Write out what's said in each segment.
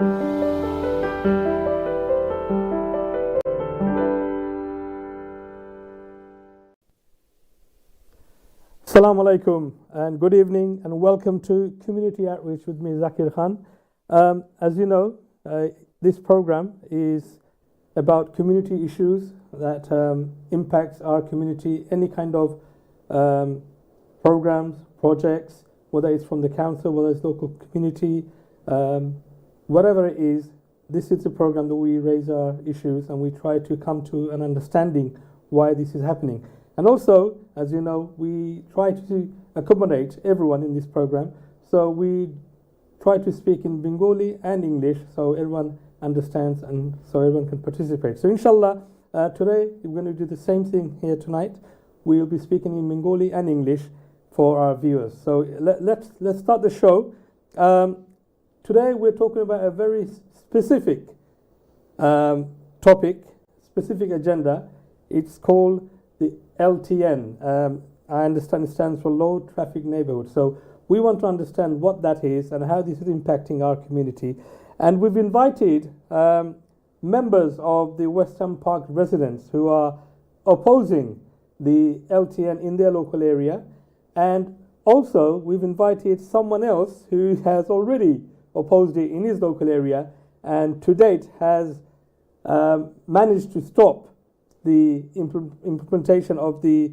Assalamu alaikum and good evening and welcome to Community Outreach with me, Zakir Khan. As you know, this program is about community issues that impacts our community, any kind of programs, projects, whether it's from the council, whether it's local community, whatever it is. This is the program that we raise our issues and we try to come to an understanding why this is happening. And also, as you know, we try to accommodate everyone in this program. So we try to speak in Bengali and English so everyone understands and so everyone can participate. So inshallah, today we're going to do the same thing here tonight. We'll be speaking in Bengali and English for our viewers. So let's start the show. Today we're talking about a very specific topic, specific agenda. It's called the LTN. I understand it stands for Low Traffic Neighborhood. So we want to understand what that is and how this is impacting our community. And we've invited members of the West Ham Park residents who are opposing the LTN in their local area. And also we've invited someone else who has already opposed it in his local area and to date has managed to stop the implementation of the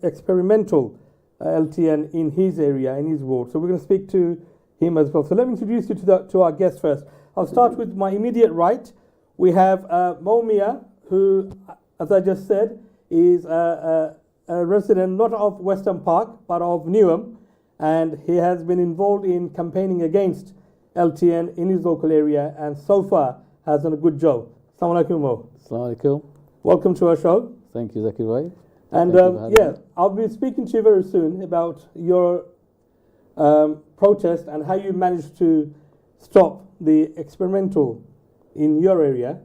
experimental LTN in his area, in his ward. So we're going to speak to him as well. So let me introduce you to our guest first. I'll start with my immediate right. We have Momia, who, as I just said, is a resident not of Western Park, but of Newham. And he has been involved in campaigning against LTN in his local area and so far has done a good job. Assalamu alaikum, Mo. Assalamu alaikum. Welcome to our show. Thank you, Zakir bhai. And I'll be speaking to you very soon about your protest and how you managed to stop the experimental in your area.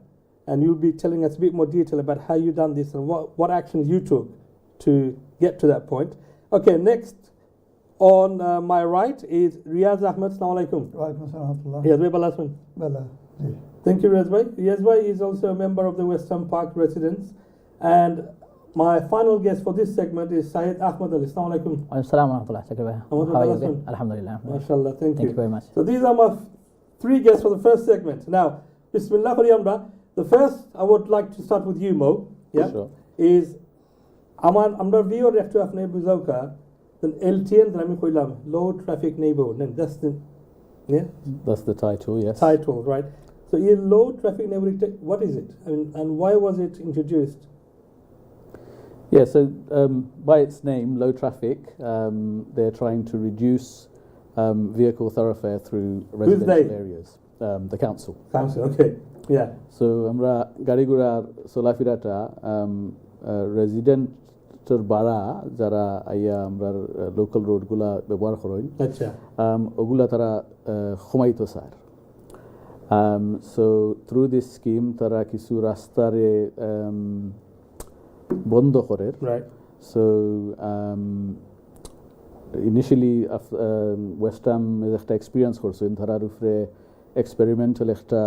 And you'll be telling us a bit more detail about how you done this and what actions you took to get to that point. Okay, next on my right is Riaz Ahmed. Assalamu alaikum. Wa alaikum assalam. Yes, we have Bala. Thank you, Riaz bhai. Riaz bhai is also a member of the Western Park residents. And my final guest for this segment is Syed Ahmed Ali. Assalamu alaikum. Assalamu alaikum. How are you? Alhamdulillah. MashaAllah, thank you very much. So these are my three guests for the first segment. Now, Bismillah Khariyamra. The first, I would like to start with you, Mo. Yeah, sure. Is Amar Vio Reftu Afne Buzoka, then LTN Rami Khoilam, Low Traffic Neighborhood. And that's the title, yes. Title, right. So in low traffic neighborhood, what is it? I mean, and why was it introduced? Yeah, so by its name, low traffic, they're trying to reduce vehicle thoroughfare through residential areas. The council. Council, okay. Yeah. So amra gari gura solafirata resident bara jara aya amra local road gula ব্যবহার করেন আচ্ছা ওগুলা তারা কমাইতো sir so through this scheme tara kichu rastare bondo করে right so initially West Ham একটা experience করছেন তারার উপরে experimental একটা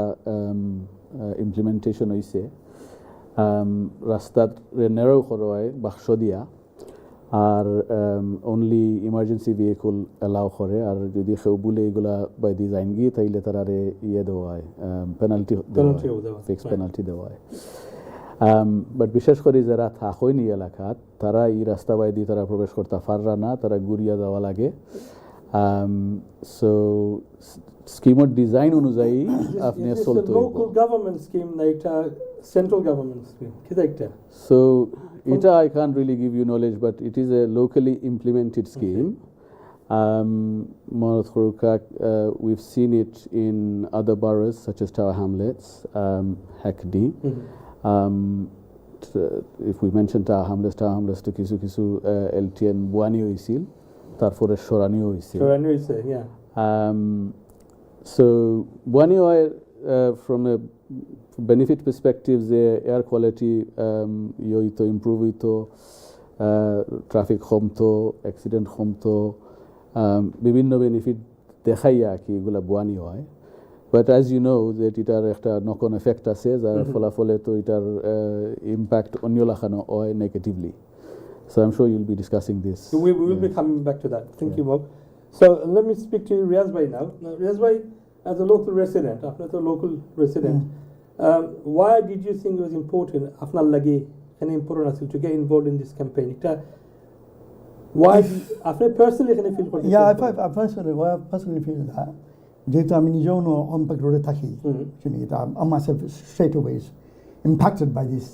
implementation হইছে রাস্তা narrow করা হয় বাক্স দিয়া আর only emergency vehicle allow করে আর যদি কেউ বলে এগুলা বাই ডিজাইন গিয়ে তাইলে তারারে ইয়ে দেওয়া হয় পেনাল্টি ফিক্স পেনাল্টি দেওয়া হয় বাট বিশেষ করে যারা থাকেনি এলাকাত তারা এই রাস্তা বাই দিয়ে তারা প্রবেশ করতে পাররা না তারা ঘুরিয়া যাওয়া লাগে সো স্কিমের ডিজাইন অনুযায়ী আপনি চলতে local government scheme like central government scheme কিটা so Ita I can't really give you knowledge, but it is a locally implemented scheme. We've seen it in other boroughs such as Tower Hamlets, Hackney. If we mention Tower Hamlets to Kisu LTN Buani Oisil, Tarfore Shorani Oisil. Yeah. So Buani from a benefit perspectives, the air quality yoito improve ito traffic khamto accident khamto bibhinno benefit dekhaiya ki egula boani hoy But as you know, that এটার একটা knock-on effect আছে যার ফলাফলে তো এটার impact অন্য লাখানো হয় negatively. So I'm sure you'll be discussing this. So we will be coming back to that. Thank you, Bob. So let me speak to Riaz Bhai now. Now, Riaz Bhai, as a local resident, after the local resident, why did you think it was important, after lagi, and important to get involved in this campaign? Why, after personally, can you feel? I personally feel that. যেহেতু আমি নিজেও অম্পাক রোডে থাকি শুনি এটা myself straight away is impacted by this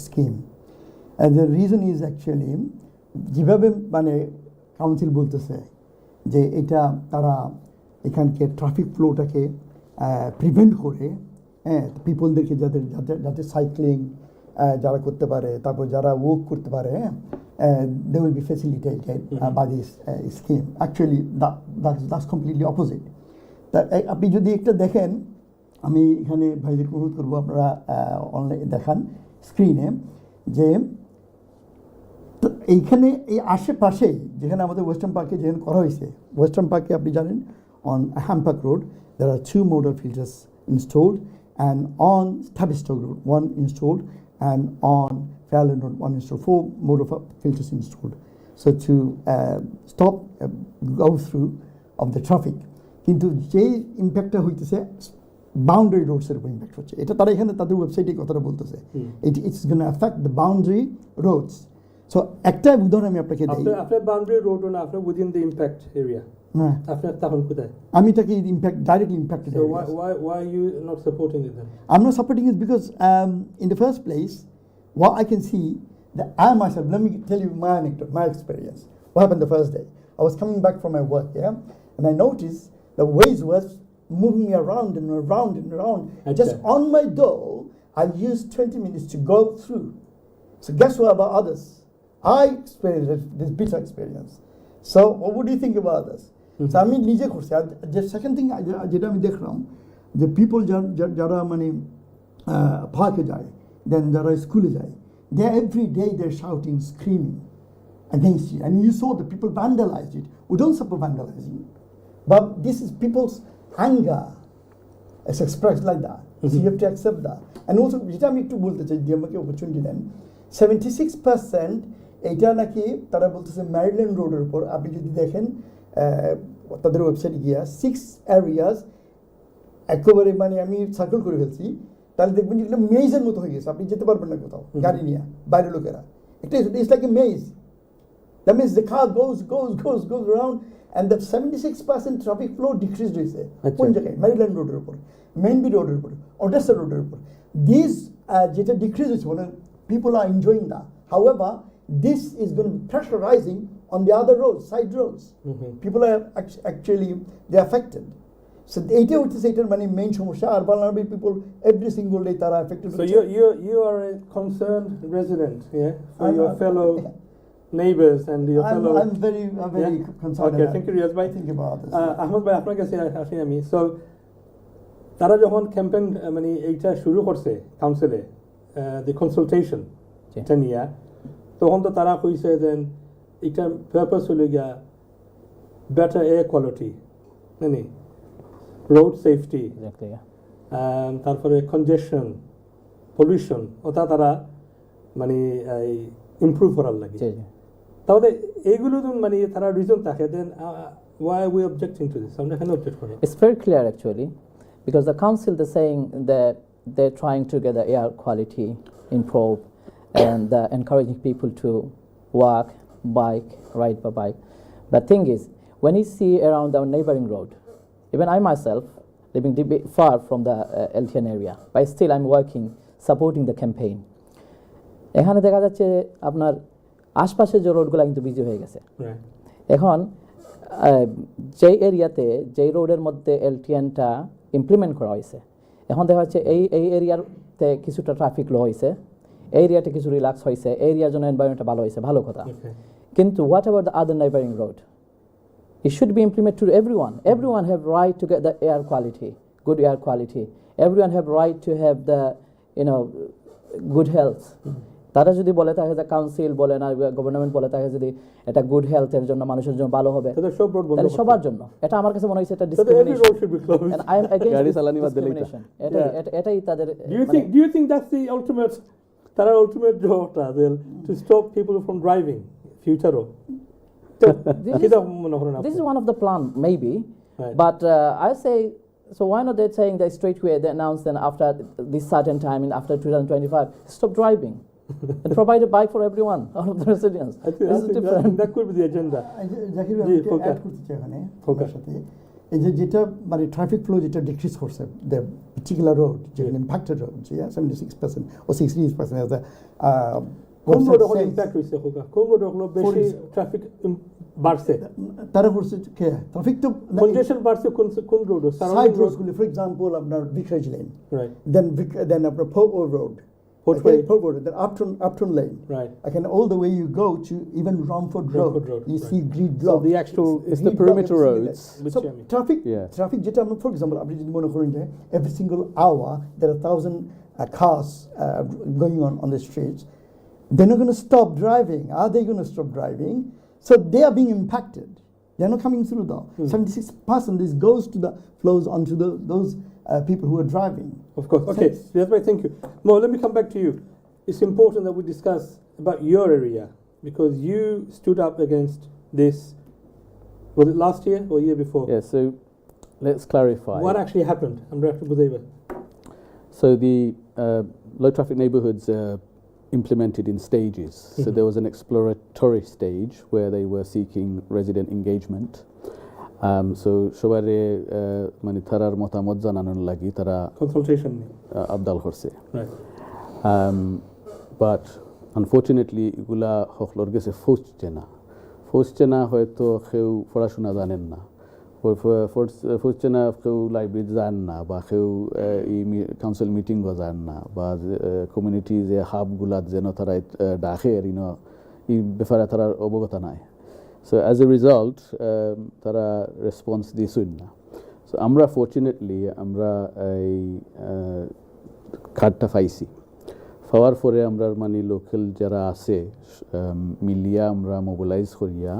scheme, and the reason is actually যেভাবে মানে council বলতেছে যে এটা তারা এখানকে ট্রাফিক ফ্লোটাকে প্রিভেন্ট করে পিপলদেরকে যাতে সাইক্লিং যারা করতে পারে, তারপর যারা ওয়াক করতে পারে, they will be facilitated by this scheme. Actually that's completely opposite. তা আপনি যদি একটা দেখেন, আমি এখানে ভাইদের অনুরোধ করবো আপনারা অনলাইনে দেখান স্ক্রিনে, যে এইখানে এই আশেপাশেই যেখানে আমাদের ওয়েস্টার্ন পার্কে যেখানে করা হয়েছে, ওয়েস্টার্ন পার্কে আপনি জানেন on Hampach Road there are 2 modal filters installed, and on Tavistock Road 1 installed, and on Fairland Road 1 installed, 4 modal filters installed, so to stop go through of the traffic. কিন্তু যেই ইম্প্যাক্টটা হইতেছে বাউন্ডারি রোডসের উপর impact হচ্ছে, এটা তারা এখানে তাদের ওয়েবসাইটে কথাটা বলতেছে, it's gonna affect the boundary roads. So একটা উদাহরণ আমি আপনাকে দিই, আপনার বাউন্ডারি রোড না আপনার উইদিন দ্য ইম্প্যাক্ট এরিয়া, হ্যাঁ আপনার তখন কোথায়? আমি তাকে impact directly impacted. So why are you not supporting it then? I'm not supporting it because in the first place what I can see that I myself, let me tell you my anecdote, my experience. What happened the first day? I was coming back from my work, and I noticed the waves was moving me around and around and around. Okay. Just on my door, I used 20 minutes to go through. So guess what about others? I experienced this bitter experience. So what do you think about this? So I mean, the second thing যেটা আমি দেখলাম, the people যারা মানে পার্কে যায়, then যারা স্কুলে যায়, they every day they're shouting, screaming against you, and you saw the people vandalized it. We don't support vandalizing. But this is people's anger. It's expressed like that. So you have to accept that. And also, যেটা আমি একটু বলতে চাই, যে আমাকে opportunity দেন, 76% এটা নাকি তারা বলতেছে ম্যারিল্যান্ড রোডের উপর। আপনি যদি দেখেন তাদের ওয়েবসাইটে গিয়া 6 areas একেবারে মানে আমি সার্কেল করে ফেলছি, তাহলে দেখবেন যেগুলো মেজের মতো হয়ে গেছে, আপনি যেতে পারবেন না কোথাও গাড়ি নিয়ে, বাইরের লোকেরা। It's like a maze. That means the car goes around, and the 76% traffic flow decreased হয়েছে কোন জায়গায়? ম্যারিল্যান্ড রোডের উপর, মেইনবি রোডের উপর, অডেসা রোডের উপর। These যেটা ডিক্রিজ হয়েছে, মানে people are enjoying that. However, this is going to be pressurizing on the other roads, side roads. People are actually they're affected. So এইটা হচ্ছে এটার মানে মেইন সমস্যা। আর vulnerable people every single day তারা affected. So you are a concerned resident, for your fellow neighbors and your fellow. I'm very concerned. Okay, thank you, Riaz bhai. Think about this. Ahmed bhai, আপনার কাছে আসি আমি। So তারা যখন campaign মানে এইটা শুরু করছে কাউন্সিলে, the consultation এটা নিয়ে, তখন তো তারা কইছে যে এটা পারপাস হলো গিয়া better air quality, মানে road safety, তারপরে congestion, pollution, ওটা তারা মানে ইমপ্রুভ করার লাগে। তাহলে এইগুলো তো মানে তারা রিজন থাকে, দেন why are we objecting to this? আমরা কেন অবজেক্ট করি? It's very clear actually, because the council they're saying that they're trying to get the air quality improved, and encouraging people to walk, bike, ride by bike. But thing is, when you see around our neighboring road, even I myself living far from the LTN area, but still I'm working, supporting the campaign. এখানে দেখা যাচ্ছে আপনার আশপাশে যে রোডগুলো কিন্তু busy হয়ে গেছে। এখন যেই এরিয়াতে যেই রোডের মধ্যে LTNটা ইমপ্লিমেন্ট করা হয়েছে, এখন দেখা যাচ্ছে এই এরিয়াতে কিছুটা ট্রাফিক লো হয়েছে, এই এরিয়াতে কিছু রিল্যাক্স হয়েছে, এই এরিয়ার জন্য এনভায়রনমেন্টটা ভালো হয়েছে, ভালো কথা। কিন্তু what about the other neighbouring road? It should be implemented to everyone. Everyone have right to get the air quality, good air quality. Everyone have right to have the, good health. তারা যদি বলে থাকে যে council বলে না government বলে থাকে যদি এটা গুড হেলথের জন্য মানুষের জন্য ভালো হবে তাহলে সব রোড বন্ধ তাহলে করতে সবার জন্য এটা আমার কাছে মনে হচ্ছে এটা So every road should be closed. Discrimination and I am against গাড়ি চালানি বাদ দিলেই তো। discrimination এটাই তাদের Do you think that's the ultimate তারা ultimate জবটা to stop people from driving future this is one of the plan maybe Right. but I say so why not they saying that straight away they announce then after this certain time and after 2025 stop driving and provide a bike for everyone all of the residents I think, this is different that could be the agenda. Zakir জি, ভাই ফোকা। Add করতে চাই এখানে ফোকা। ফোকার সাথে এই যে যেটা মানে traffic flow যেটা ডিক্রিজ করছে দ্য পার্টিকুলার রোড যেগুলো impacted road 76% or 60% as the কোন রোড website হলো says। ইমপ্যাক্ট হইছে হোকা কোন রোড হলো বেশি ট্রাফিক বাড়ছে তারা করছে ট্রাফিক তো কনজেশন বাড়ছে কোন রোড সাইড সারাউন্ডিং রোড রোডসগুলো ফর এক্সাম্পল আপনার ভিক্রেজ লেন রাইট দেন আপনার Portway Road Portway. Portway Road then Upton Lane Right. again all the way you go to even Romford Road Road, you right. see grid So block the actual it's the grid block, perimeter every single roads. day. Which So I mean. traffic যেটা আমরা for example আপনি যদি মনে করেন যে every single hour there are 1,000 cars going on the streets they're not going to stop driving are they going to stop driving so they are being impacted they're not coming through though 76% this goes to the flows onto those people who are driving Of course. Okay. That's why. Thank you. Mo, let me come back to you. It's important that we discuss about your area because you stood up against this. Was it last year or year before? Yeah, so let's clarify. What actually happened? I'm Dr. Budeva. So the low traffic neighborhoods implemented in stages. So there was an exploratory stage where they were seeking resident engagement. So সবারে মানে তারার মতামত জানানোর লাগি তারা Consultation. Abdal করছে Right. But unfortunately এগুলা হকলর গেছে ফোসছে না হয়তো কেউ পড়াশোনা জানেন না ফোসছে না কেউ লাইব্রেরি যান না বা কেউ এই কাউন্সিল মিটিংও যান না বা কমিউনিটি যে হাবগুলাত যেন তারা ডাকে এই ব্যাপারে তারা অবগত নাই সো অ্যাজ এ রিজাল্ট তারা রেসপন্স দিয়েছেন না সো আমরা ফর্চুনেটলি আমরা এই কার্ডটা পাইছি পাওয়ার পরে আমরা মানে লোকাল যারা আছে মিলিয়া আমরা মোবিলাইজ করিয়া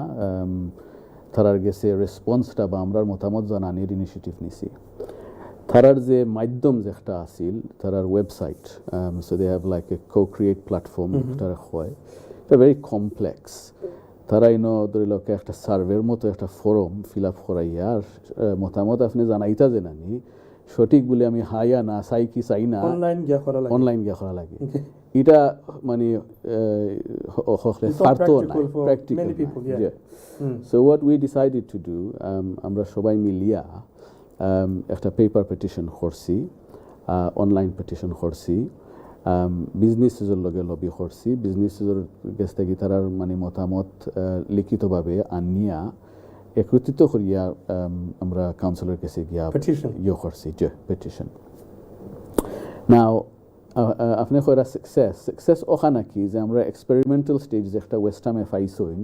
তারার গেছে রেসপন্সটা বা আমরার মতামত জানানির ইনিশিয়েটিভ নিছি তারার যে মাধ্যম যে একটা আছিল তারার website so they have like a co-create platform তারা হয় এটা ভেরি কমপ্লেক্স তারা ধরি লোক একটা সার্ভের মতো একটা ফর্ম ফিল আপ করাইয়া আর মতামত আপনি জানাইতা যে নানি সঠিক বলে আমি হাইয়া না চাই কি চাই না Online গিয়া করা লাগে। অনলাইন গিয়া করা লাগে এটা মানে পারতো না practical for practical many people, yeah. So what we decided to do আমরা সবাই মিলিয়া একটা পেপার পিটিশন করছি অনলাইন পিটিশন করছি বিজনেসের লগে লবি করছি বিজনেসের কাছ থেকে তারার মানে মতামত লিখিতভাবে আনিয়া একত্রিত করিয়া আমরা কাউন্সিলর কাছে গিয়া Petition. করছি পিটিশন নাও আপনি কয়রা সাকসেস ওখানে কি যে আমরা এক্সপেরিমেন্টাল স্টেজ যে একটা ওয়েস্টামে পাইছইন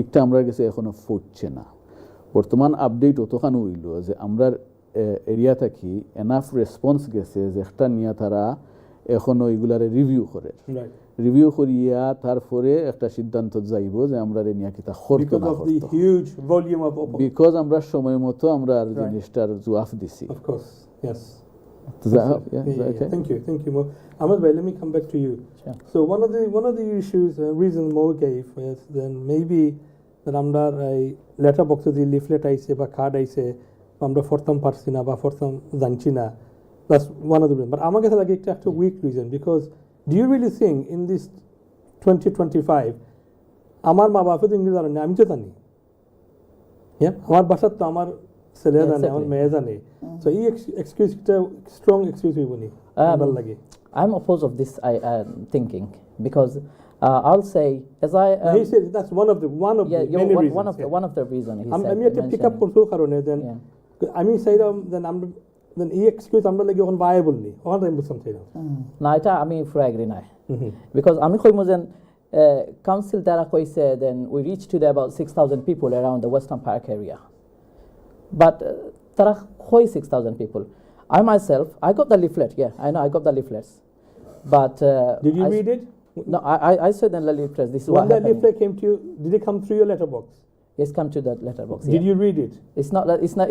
একটা আমরা গেছে এখনো ফুটছে না বর্তমান আপডেট অতখানো হইল যে আমরা এরিয়া থাকি এনাফ রেসপন্স গেছে যে একটা নিয়ে তারা এখনো এগুলারে রিভিউ করে Right. রিভিউ করিয়া তারপরে একটা সিদ্ধান্ত যাইব যে আমরা নিয়ে কিতা করতে Because না of the করতে huge volume of বিকজ আমরা সময় মতো আমরা আর জিনিসটার জুয়াফ দিছি Of course. Yes. Does that help? Yeah, is that okay? Thank you, Mo. Ahmed Bhai, let me come back to you. Sure. So one of the issues, reason Mo gave is then maybe that আমরা এই letter বক্সে যে leaflet আইছে বা card আইছে আমরা ফরতাম পারছি না বা ফরতাম জানছি না that's one of the reasons. But আমার কাছে লাগে একটা weak reason because do you really think in this 2025 আমার মা বাপে তো ইংরেজি জানে না আমি তো জানি আমার বাসার তো আমার ছেলে জানে আমার মেয়ে জানে so এই এক্সকিউজটা স্ট্রং এক্সকিউজ হইব নি ভালো লাগে I'm opposed of this thinking because I'll say as I he said that's one of the many reasons one of the reason he said আমি একটা পিক আপ করতে কারণে দেন আমি চাইলাম দেন আমরা দেন এই এক্সকিউজ আমরা লাগি এখন ভায়াবল নি ওখান আমি বুঝতাম চাইলাম না এটা আমি পুরো এগ্রি নাই because আমি কইমু যেন council দ্বারা কইছে then we reached to the about 6,000 people around the Western Park area but তারা কই 6,000 people I myself I got the leaflet I know I got the leaflets but did you read it No, I saw the leaflet. This is When what that happened. leaflet came to you, did it come through your letterbox? It's come to that letterbox. Did Yeah. you read it? It's not.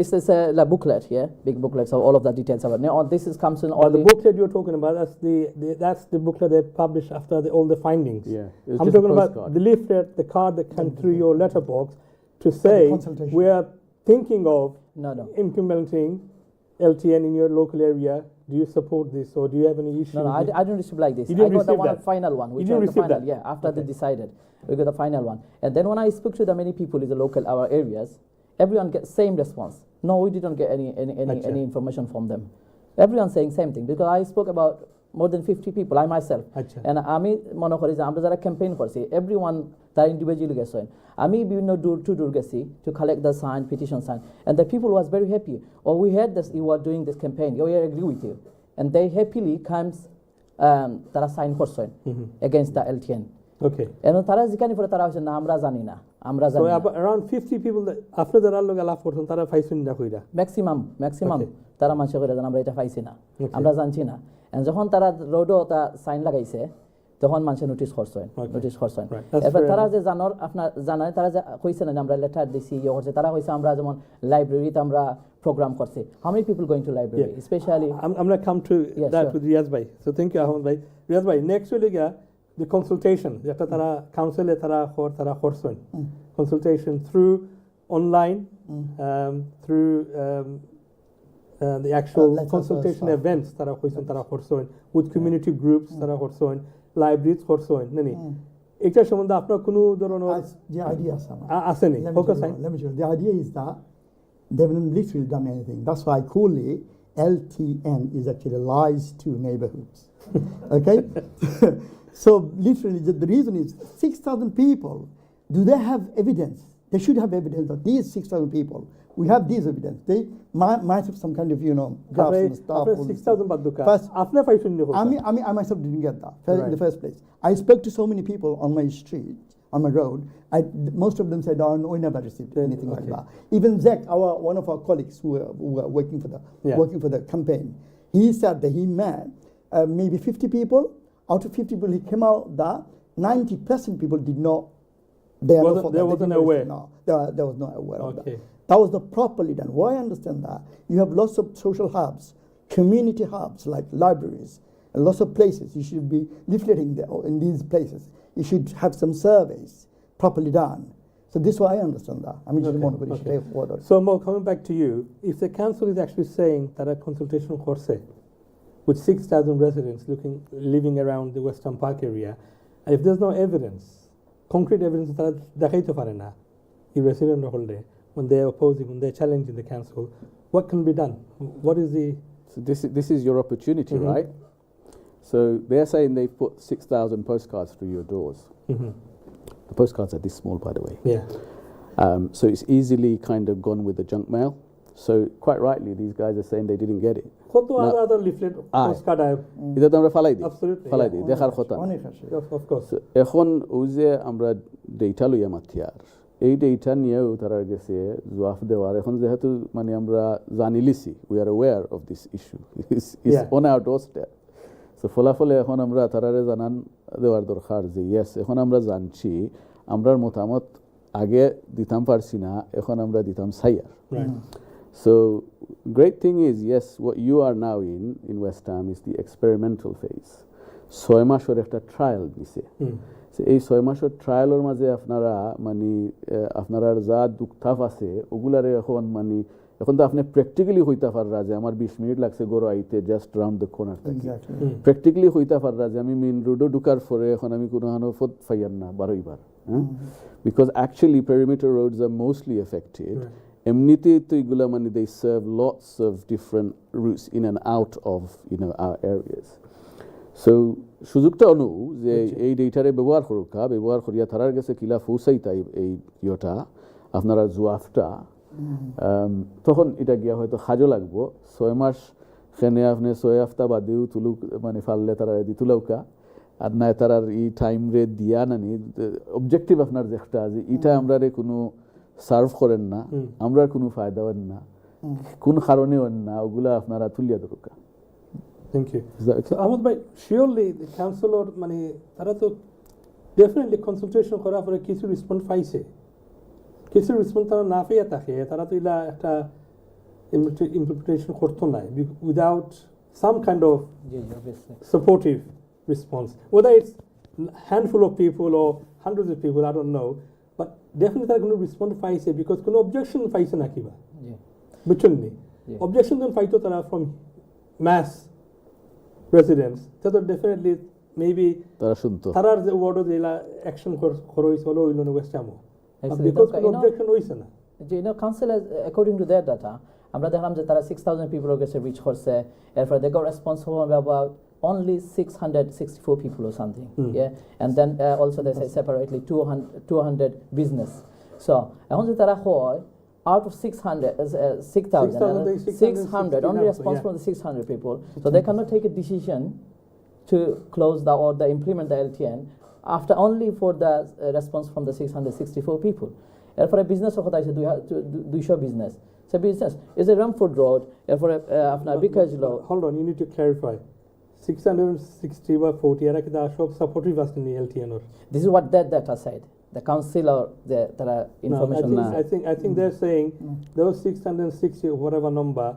It's a booklet. Yeah, big booklet. So all of the details about. Now this is comes in all But the booklet you're talking about, that's the booklet they published after all the findings. Yeah, it was I'm just a talking about postcard. the leaflet, the card that came through your letterbox to say consultation. we are thinking of No. implementing LTN in your local area. Do you support this, or do you have any issues? No, I didn't receive like this. You didn't I got the receive one that? final one. Which didn't was the receive final, that? yeah. After they decided, we got the final one. And then when I spoke to the many people in the local our areas, everyone gets same response. No, we didn't get any information from them. Everyone saying same thing because I spoke about more than 50 people, I myself. আচ্ছা। And আমি মনে করি যে আমরা যারা campaign করছি everyone তারা individually গেছেন আমি বিভিন্ন দূর টু দূর গেছি to collect the sign petition sign and the people was very happy oh we heard this you are doing this campaign we agree with you and they happily comes তারা sign করছেন against the LTN Okay. and তারা জিজ্ঞাসা করে তারা হচ্ছে না আমরা জানি না আমরা So জানি না around 50 people that after the rally লাভ করছেন তারা পাইছেন না কইরা। Maximum Okay. তারা মানুষে করে জান আমরা এটা পাইছি না Okay. আমরা জানছি না and যখন তারা রোডও তা সাইন লাগাইছে তখন মানুষে নোটিশ করছেন Okay. নোটিশ করছেন Right. That's এবার fair তারা enough. যে জানার আপনার জানায় তারা যে কইছে না যে আমরা লেটার দিছি ইয়ে করছে তারা কইছে আমরা যেমন লাইব্রেরিতে আমরা প্রোগ্রাম করছি how many people going to library Yeah. especially I'm going to come to Yeah, that sure. with Riyaz bhai. So thank you Ahmed bhai. Riyaz bhai, next will be the consultation. যেটা তারা কাউন্সিলে তারা করছেন। Consultation through online, through the actual Letters consultation also. events তারা কইছেন তারা করছেন with community groups তারা করছেন libraries করছেন নানি এটা সম্বন্ধে আপনার কোনো ধরনের The idea is আছে নি focus I let me tell you. The idea is that they haven't literally done anything. That's why I call it LTN is actually lies to neighborhoods. Okay? So literally the reason is 6,000 people, do they have evidence? They should have evidence that these 6,000 people, we have these evidence. They might have some kind of, graphs and stuff. আপনার 6000 বাদ দুকা First, আপনার পাইছেন নি I myself didn't get that in Right. the first place. I spoke to so many people on my street, on my road. Most of them said, "Oh, no, we never received anything like Okay. that." Even Zach, one of our colleagues who were working for the campaign, he said that he met maybe 50 people. Out of 50 people, he came out that 90% people did not. They wasn't aware. No, they was not aware of that. Okay. That was the properly done. Why I understand that? You have lots of social hubs, community hubs like libraries, and lots of places. You should be leafleting there in these places. You should have some surveys properly done. So this is why I understand that. I mean, Okay. So Mo, coming back to you, if the council is actually saying that a consultation course with 6,000 residents living around the Western Park area, and if there's no evidence, concrete evidence that দেখাইতে পারে না, the resident holder, when they're opposing, when they're challenging the council, what can be done? What is the... So this is your opportunity, right? So they're saying they put 6,000 postcards through your doors. The postcards are this small, by the way. Yeah. So it's easily kind of gone with the junk mail. So quite rightly, these guys are saying they didn't get it. কত other leaflet postcard এটা তো আমরা ফালাই দিই Absolutely, ফালাই yeah. দিই দেখার কথা না। of course. So এখন ওই যে আমরা ডেটা লইয়া মাথিয়ার এই ডেটা নিয়েও তারা গেছে জবাব দেওয়ার এখন যেহেতু মানে আমরা জানি লিছি we are aware of this issue is on our doorstep so ফলাফলে এখন আমরা তারারে জানান দেওয়ার দরকার যে ইয়েস এখন আমরা জানছি আমরার মতামত আগে দিতাম পারছি না এখন আমরা দিতাম সাইয়ার Right. So great thing is, yes, what you are now in West Ham is the experimental phase. 6 মাসের একটা ট্রায়াল দিছে সো এই 6 মাসের ট্রায়ালের মাঝে আপনারা মানে আপনারা যা দুঃখাফ আছে ওগুলারে এখন তো আপনি প্র্যাকটিক্যালি হইতে পাররা যে আমার 20 মিনিট লাগছে গরো আইতে জাস্ট রাউন্ড দ্য কর্নার থেকে প্র্যাকটিক্যালি হইতে পাররা যে আমি মেইন রোডও ঢুকার পরে এখন আমি কোনো ফদ ফাইয়ার না বারোইবার because actually perimeter roads are mostly affected এমনিতেই তো এগুলা মানে they serve lots of different routes in and out of our areas. So সুযোগটা অনু যে এই ডেটারে ব্যবহার ব্যবহার করিয়া তারার কাছে কিলা ফৌসাই তাই এই ইয়েটা আপনারা জোয়াফটা তখন এটা গিয়া হয়তো সাজো লাগবো 6 মাস সেনে আপনি 6 হপ্তাহ বাদেও তুলুক মানে ফাললে তারা দি তুলাউকা আর না তারার এই টাইম রে দিয়া নানি অবজেক্টিভ আপনার যেটা যে এটা আমরা কোনো সার্ভ করেন না আমরা কোনো ফায়দা হন না কোন কারণে হন না ওগুলা আপনারা তুলিয়া দরকার Thank you. Is that So okay? Ahmad bhai, surely the councillor মানে তারা তো definitely consultation করার পরে কিছু রেসপন্স পাইছে, কিছু রেসপন্স তারা না পেয়ে থাকে তারা তো ইলা একটা implementation করতো না without some kind of obviously. supportive response, whether it's handful of people or hundreds of people, I don't know, but definitely তারা কোনো রেসপন্স পাইছে because কোনো objection পাইছে না কিবা, Yeah. বুঝছেন নি? Yeah. Objection যখন পাইতো তারা from mass residents, তারা তো definitely maybe তারা শুনতো। তারার যে ওয়ার্ডে যেলা অ্যাকশন করা হয়েছে হলো ওইল ওয়েস্ট আমো, Actually, বিকজ that's- কোনো you know- objection হয়েছে না। council has, according to their data, আমরা দেখলাম যে তারা 6,000 people গেছে রিচ করছে, এরপর they got response from about only 664 people or something. Yeah, and then also they say separately 200 business. So এখন যদি তারা হয় out of 600 6,000 only response from the 600 people, so they cannot take a decision to close the or the implement the LTN after only for the response from the 664 people. এরপরে business কথা আছে 200 business, সে business is a Rumford road, এরপরে আপনার বিকাশ লো। Hold on, you need to clarify. 660 বা 40 এরা কি সব সাপোর্টিভ আসেন LTN or? This is what that data said. The councillor, তারা information No, না। I think they're saying those 660 or whatever number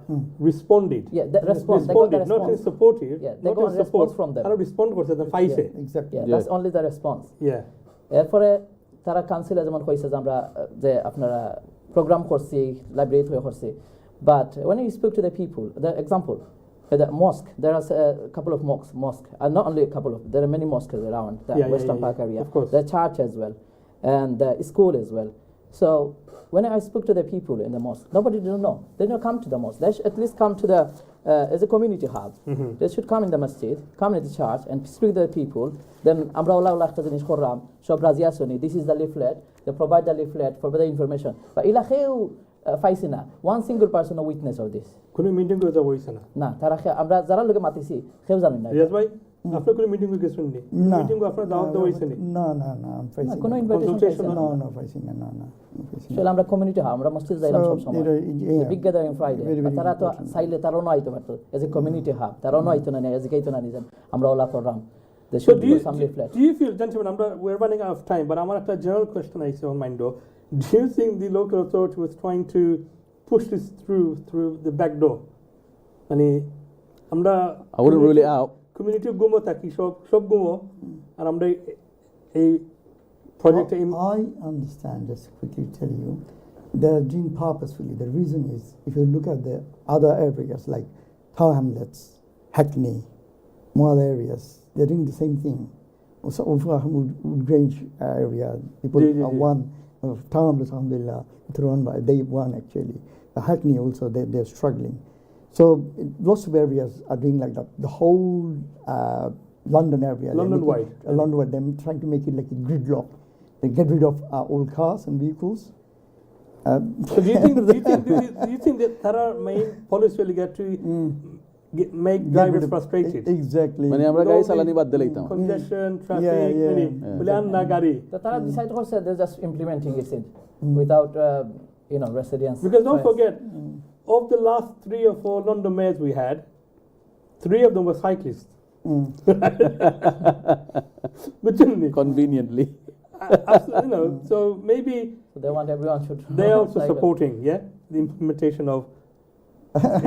responded. Yeah, they respond. They got the Responded, not in response. supportive. Yeah, they not got in a response support. from them. তারা respond করছে the পাইছে। Exactly. Yeah, Yeah. that's only the response. Yeah. এরপরে তারা কাউন্সিলে যেমন কইছে যে আমরা যে আপনারা প্রোগ্রাম করছি, লাইব্রেরি থেকে করছি, but when you speak to the people, the example, the mosque, there are a couple of mosque, not only a couple of, there are many mosques around the Western Park area, of course. the church as well, and the school as well. So when I spoke to the people in the mosque, nobody didn't know. They don't come to the mosque. They should at least come to the as a community hub. They should come in the masjid, come in the church, and speak to the people. Then আমরা OLA একটা জিনিস করলাম, সব রাজি আসনি. This is the leaflet. They provide the leaflet for the information. But ইলা কেউ পাইছে না. One single person a witness of this. কোনো মিটিং করে যাওয়া হয়েছে না। না, তারা আমরা যারা লোকে মাতিছি কেউ জানেন না। রিয়াজ ভাই, আপনার কোনো মিটিং গেছেন নি? No. মিটিং আপনার দাওয়াত দেওয়া হয়েছে নি? No, I'm facing. কোনো no. invitation Consultation পাইছে না। No, facing. No. I'm facing. আসলে আমরা কমিউনিটি হাব, আমরা মসজিদ যাইলাম So, সব সময়। yeah. Big gathering Friday, Very, very তারা তো important. চাইলে তারাও আইতে পারতো এজ এ কমিউনিটি হাব, তারাও আইতো না, এজুকেইতো না নিজেন, আমরা ওলা করলাম। They So should do do you, some leaflet. do you feel, gentlemen, we're running out of time, but আমার একটা general question আছে on mind though. Do you think the local authority was trying to push this through the back door? মানে আমরা I wouldn't rule it out. Community গুমো থাকি সব গুমো আর আমরা এই প্রজেক্টে I understand, just quickly tell you, they're doing purposefully. The reason is, if you look at the other areas like Tower Hamlets, Hackney, more other areas, they're doing the same thing. Also, over Wood Grange area, people Yeah. are one of Tower Hamlets, alhamdulillah, it's run by, they won actually. The Hackney also, they're struggling. So lots of areas are doing like that. The whole London area, they're London-wide. making- London-wide, they're trying to make it like a gridlock. They get rid of old cars and vehicles. So do you think that তারা main policy will get to make Get drivers rid of- frustrated? Exactly. মানে আমরা With গাড়ি all চালানি the বাদ দিলাম। congestion, traffic, Yeah. মানে Yeah. বলে আর না গাড়ি। তো তারা ডিসাইড করছে they're just implementing it without residents. Because don't choice. forget, of the last 3 or 4 London mayors we had, 3 of them were cyclists. But Conveniently. so maybe So they want everyone should. they're also cycle. supporting, the implementation of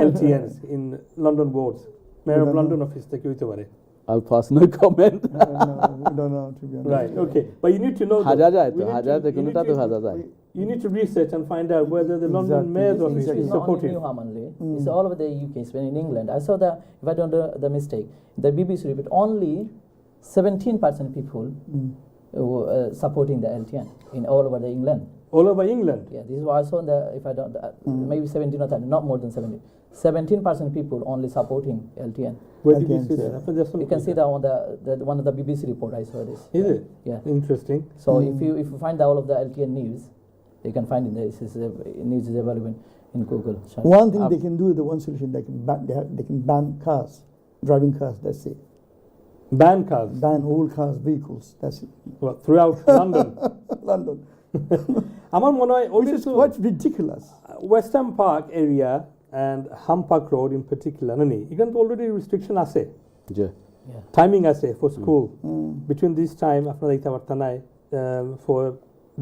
LTNs in London wards. Mayor of don't London office থেকে হইতে পারে। I'll pass no comment. No, we don't know, to be honest. Right, okay. But you need to know হাজা যায় we তো, need হাজা to- যে কোনোটা তো হাজা যায়। you need to research and find out whether the London Exactly. mayor's It's office It's is not only supportive. Newham only. It's all over the UK. Even in England, I saw that. If I don't do the mistake, the BBC report only 17% people supporting the LTN in all over the England. All over England. Yeah, this is what I saw. If I don't, maybe 17 or 30, not more than 70. 17% people only supporting LTN. Where did you LTNs, see yeah. that? After just You can see that on the one of the BBC report. I saw this. Is it? Yeah. Interesting. So if you find all of the LTN news, you can find it. News is available in Google. Search. One thing they can do, the one solution, they can ban cars, driving cars, that's it. Ban cars Ban all cars, vehicles, that's it. throughout London. London. আমার মনে হয় Which is quite ridiculous. Western Park area and Hampak Road in particular, nani, এখানে তো already restriction আছে, যে timing আছে for school. Between this time, আপনারা দিতে পারতেন না for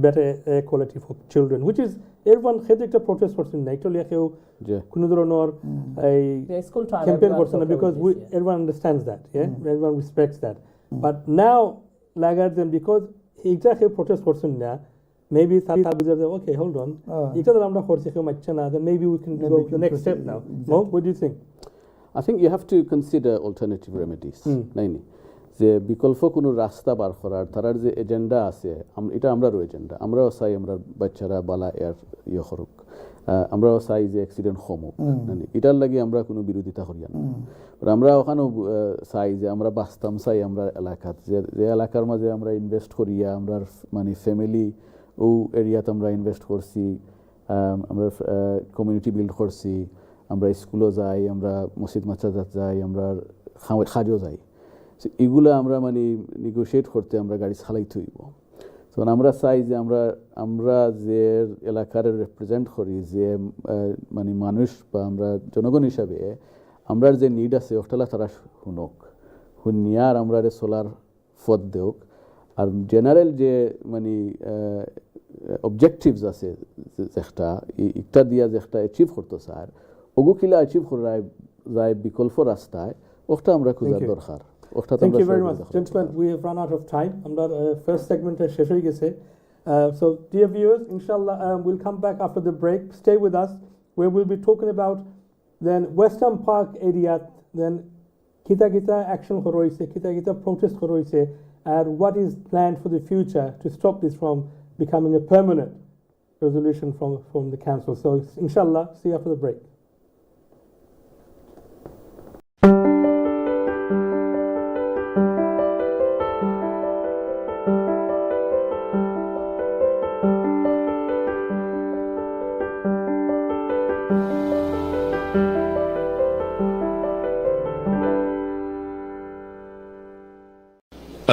better air quality for children, which is everyone খেতে একটা protest করছেন না, একটু লিখেও যে কোনো ধরনের এই The school time. campaign everyone's করছেন না, okay because with this, yeah. everyone understands that, everyone respects that. But now, lagar them, because এইটা কেউ protest করছেন না, maybe তারা বুঝে যাবে, okay, hold on, এটা তো আমরা করছি কেউ মানছে না, then maybe we can go to the next step now. No, what do you think? I think you have to consider alternative remedies. নাইনি যে বিকল্প কোনো রাস্তা বার করার তারার যে এজেন্ডা আছে, এটা আমরারও এজেন্ডা, আমরাও চাই আমরা বাচ্চারা বালা এয়ার করুক, আমরাও চাই যে অ্যাক্সিডেন্ট কমুক, এটার লাগে আমরা কোনো বিরোধিতা করি না। আমরা ওখানেও চাই যে আমরা বাঁচতাম চাই আমরা এলাকাত, যে এলাকার মাঝে আমরা ইনভেস্ট করিয়া আমরা মানে ফ্যামিলি ও এরিয়াতে আমরা ইনভেস্ট করছি, আমরা কমিউনিটি বিল্ড করছি, আমরা স্কুলও যাই, আমরা মসজিদ মাদ্রাসাত যাই, আমরা খাজও যাই, এগুলো আমরা মানে নেগোশিয়েট করতে আমরা গাড়ি চালাইতে হইব। তখন আমরা চাই যে আমরা যে এলাকার রিপ্রেজেন্ট করি, যে মানে মানুষ বা আমরা জনগণ হিসাবে আমরার যে নিড আছে ওটালা তারা শুনক, শুনিয়ার আমরা চলার পথ দেওক। আর জেনারেল যে মানে অবজেক্টিভস আছে যেটা একটা দিয়া যেটা অ্যাচিভ করতে চায়, ওগু কিলা অ্যাচিভ করা যায় বিকল্প রাস্তায়, ওটা আমরা খোঁজার দরকার। Thank you very much. Gentlemen, we have run out of time. Our first segment is শেষ হয়ে গেছে. So dear viewers, inshallah, we'll come back after the break. Stay with us, where we'll be talking about then Western Park area, then kita action horoise, kita protest horoise, and what is planned for the future to stop this from becoming a permanent resolution from the council. So inshallah, see you after the break.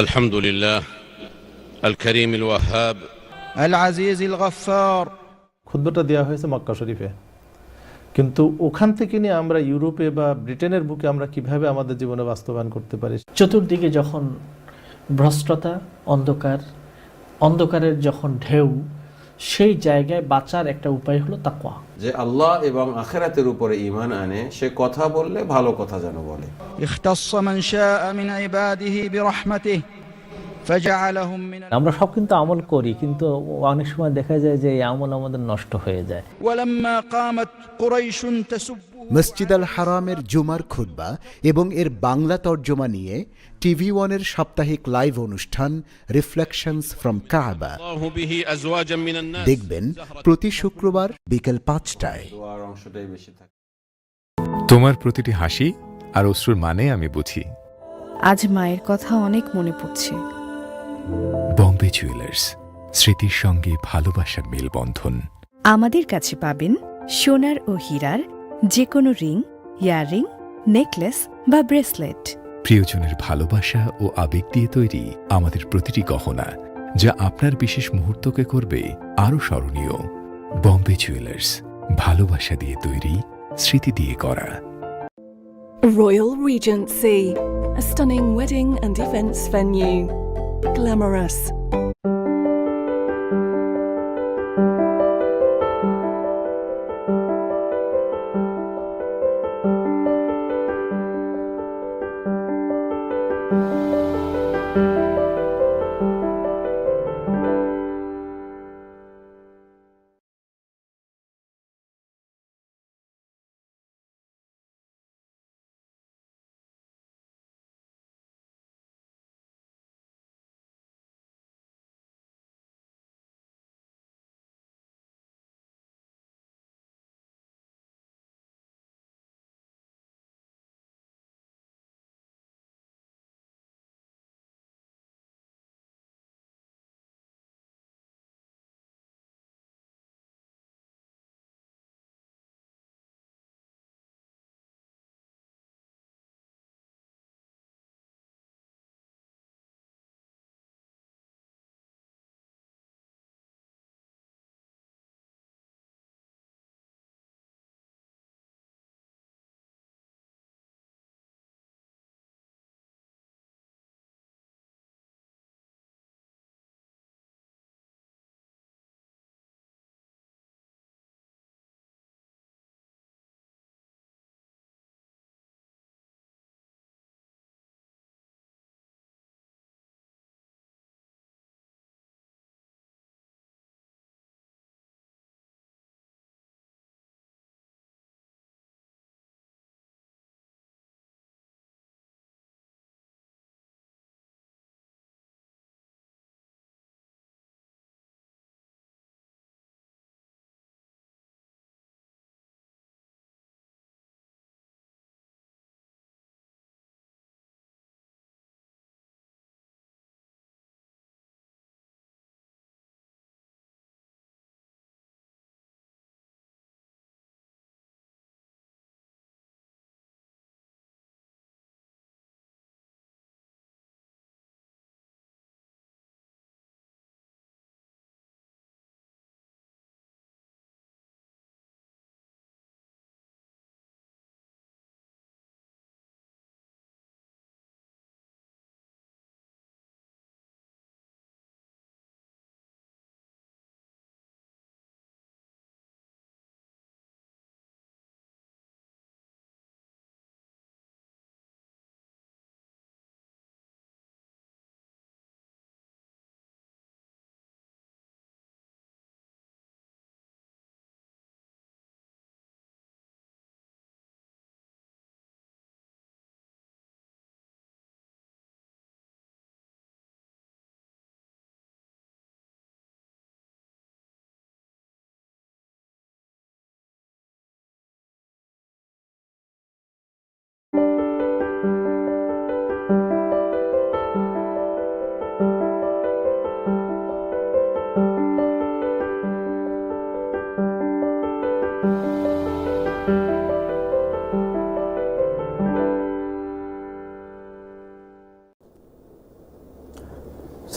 الحمد لله الكريم الوهاب العزيز الغفار। খুতবাটা দেওয়া হয়েছে মক্কা শরীফে, কিন্তু ওখান থেকে নিয়ে আমরা ইউরোপে বা ব্রিটেনের বুকে আমরা কিভাবে আমাদের জীবনে বাস্তবায়ন করতে পারি। চতুর্দিকে যখন ভ্রষ্টতা, অন্ধকারের যখন ঢেউ, সেই জায়গায় বাঁচার একটা উপায় হলো তাকওয়া। যে আল্লাহ এবং আখিরাতের উপরে ঈমান আনে, সে কথা বললে ভালো কথা যেন বলে। اختص من شاء من عباده برحمته فجعلهم من আমরা সব কিন্তু আমল করি, কিন্তু অনেক সময় দেখা যায় যে এই আমল আমাদের নষ্ট হয়ে যায়। ولما قامت قريش تسب মসজিদ আল হারামের জুমার খুতবা এবং এর বাংলা তর্জমা নিয়ে টিভি ওয়ানের সাপ্তাহিক লাইভ অনুষ্ঠান রিফ্লেকশনস ফ্রম কাবা الله به أزواجا من الناس দেখবেন প্রতি শুক্রবার বিকেল 5টায়। দোয়ার অংশটাই বেশি থাকে। তোমার প্রতিটি হাসি আর অশ্রুর মানে আমি বুঝি। আজ মায়ের কথা অনেক মনে পড়ছে। বম্বে জুয়েলার্স, স্মৃতির সঙ্গে ভালোবাসার মেলবন্ধন। আমাদের কাছে পাবেন সোনার ও হীরার যে কোনো রিং, ইয়াররিং, নেকলেস বা ব্রেসলেট। প্রিয়জনের ভালোবাসা ও আবেগ দিয়ে তৈরি আমাদের প্রতিটি গহনা, যা আপনার বিশেষ মুহূর্তকে করবে আরও স্মরণীয়। বম্বে জুয়েলার্স, ভালোবাসা দিয়ে তৈরি, স্মৃতি দিয়ে করা। Royal Regency, a stunning wedding and events venue. Glamorous,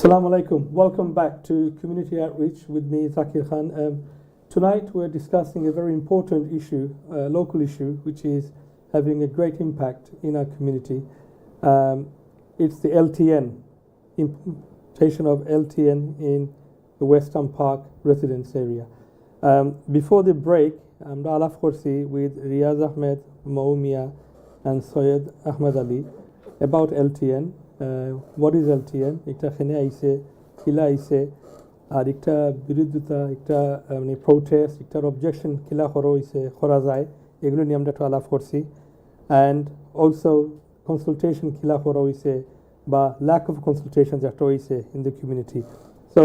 Assalamu alaikum. Welcome back to Community Outreach with me, Zakir Khan. Tonight we're discussing a very important issue, local issue, which is having a great impact in our community. It's the LTN, implementation of LTN in the Western Park residence area. Before the break, I'm Alaf Khorsi with Riyaz Ahmed, Maumia, and Syed Ahmed Ali about LTN. What is LTN? একটা খেনে আইছে কিলা আইছে আর একটা বিরোধিতা একটা মানে protest একটা objection কিলা করা যায় এগুলো নিয়ে আমরা একটু আলাপ করছি অ্যান্ড অলসো কনসালটেশন কিলা করা হয়েছে বা ল্যাক অফ কনসালটেশন যেটা হয়েছে in the community so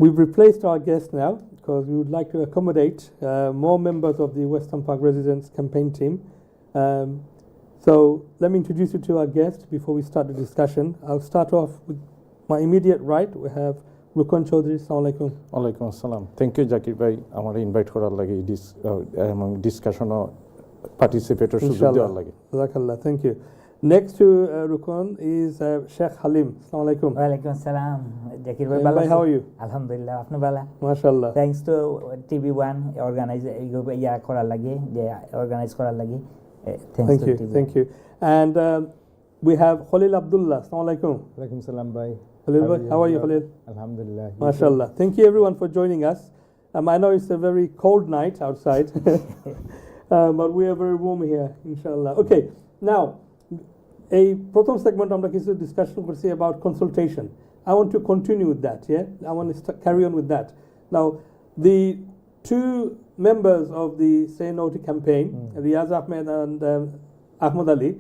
we've replaced our guest now because we would like to accommodate more members of the Western Park Residents campaign team. So let me introduce you to our guest before we start the discussion. I'll start off with my immediate right. We have Rukun Chaudhary. Assalamu alaikum. Alaikum assalam. Thank you, Zakir bhai. Amara invite korar lagi discussion participate sujog dewar lagi. Jazakallah. Thank you. Next to Rukun is Sheikh Halim. Assalamu alaikum. Wa alaikum assalam. Zakir bhai, how are you? Alhamdulillah. Apna bala. MashaAllah. Thanks to TV1 organize korar lagi, organize korar lagi. Thank you. And we have Khalil Abdullah. Assalamu alaikum. Alaikum salam, bhai. Khalil, how are you, Khalil? Alhamdulillah. MashaAllah. Thank you, everyone, for joining us. I know it's a very cold night outside, but we are very warm here, inshallah. Okay, now, a proton segment আমরা কিছু discussion করছি about consultation. I want to continue with that, yeah? I want to carry on with that. Now, the two members of the Say No to campaign, Riyaz Ahmed and Ahmed Ali,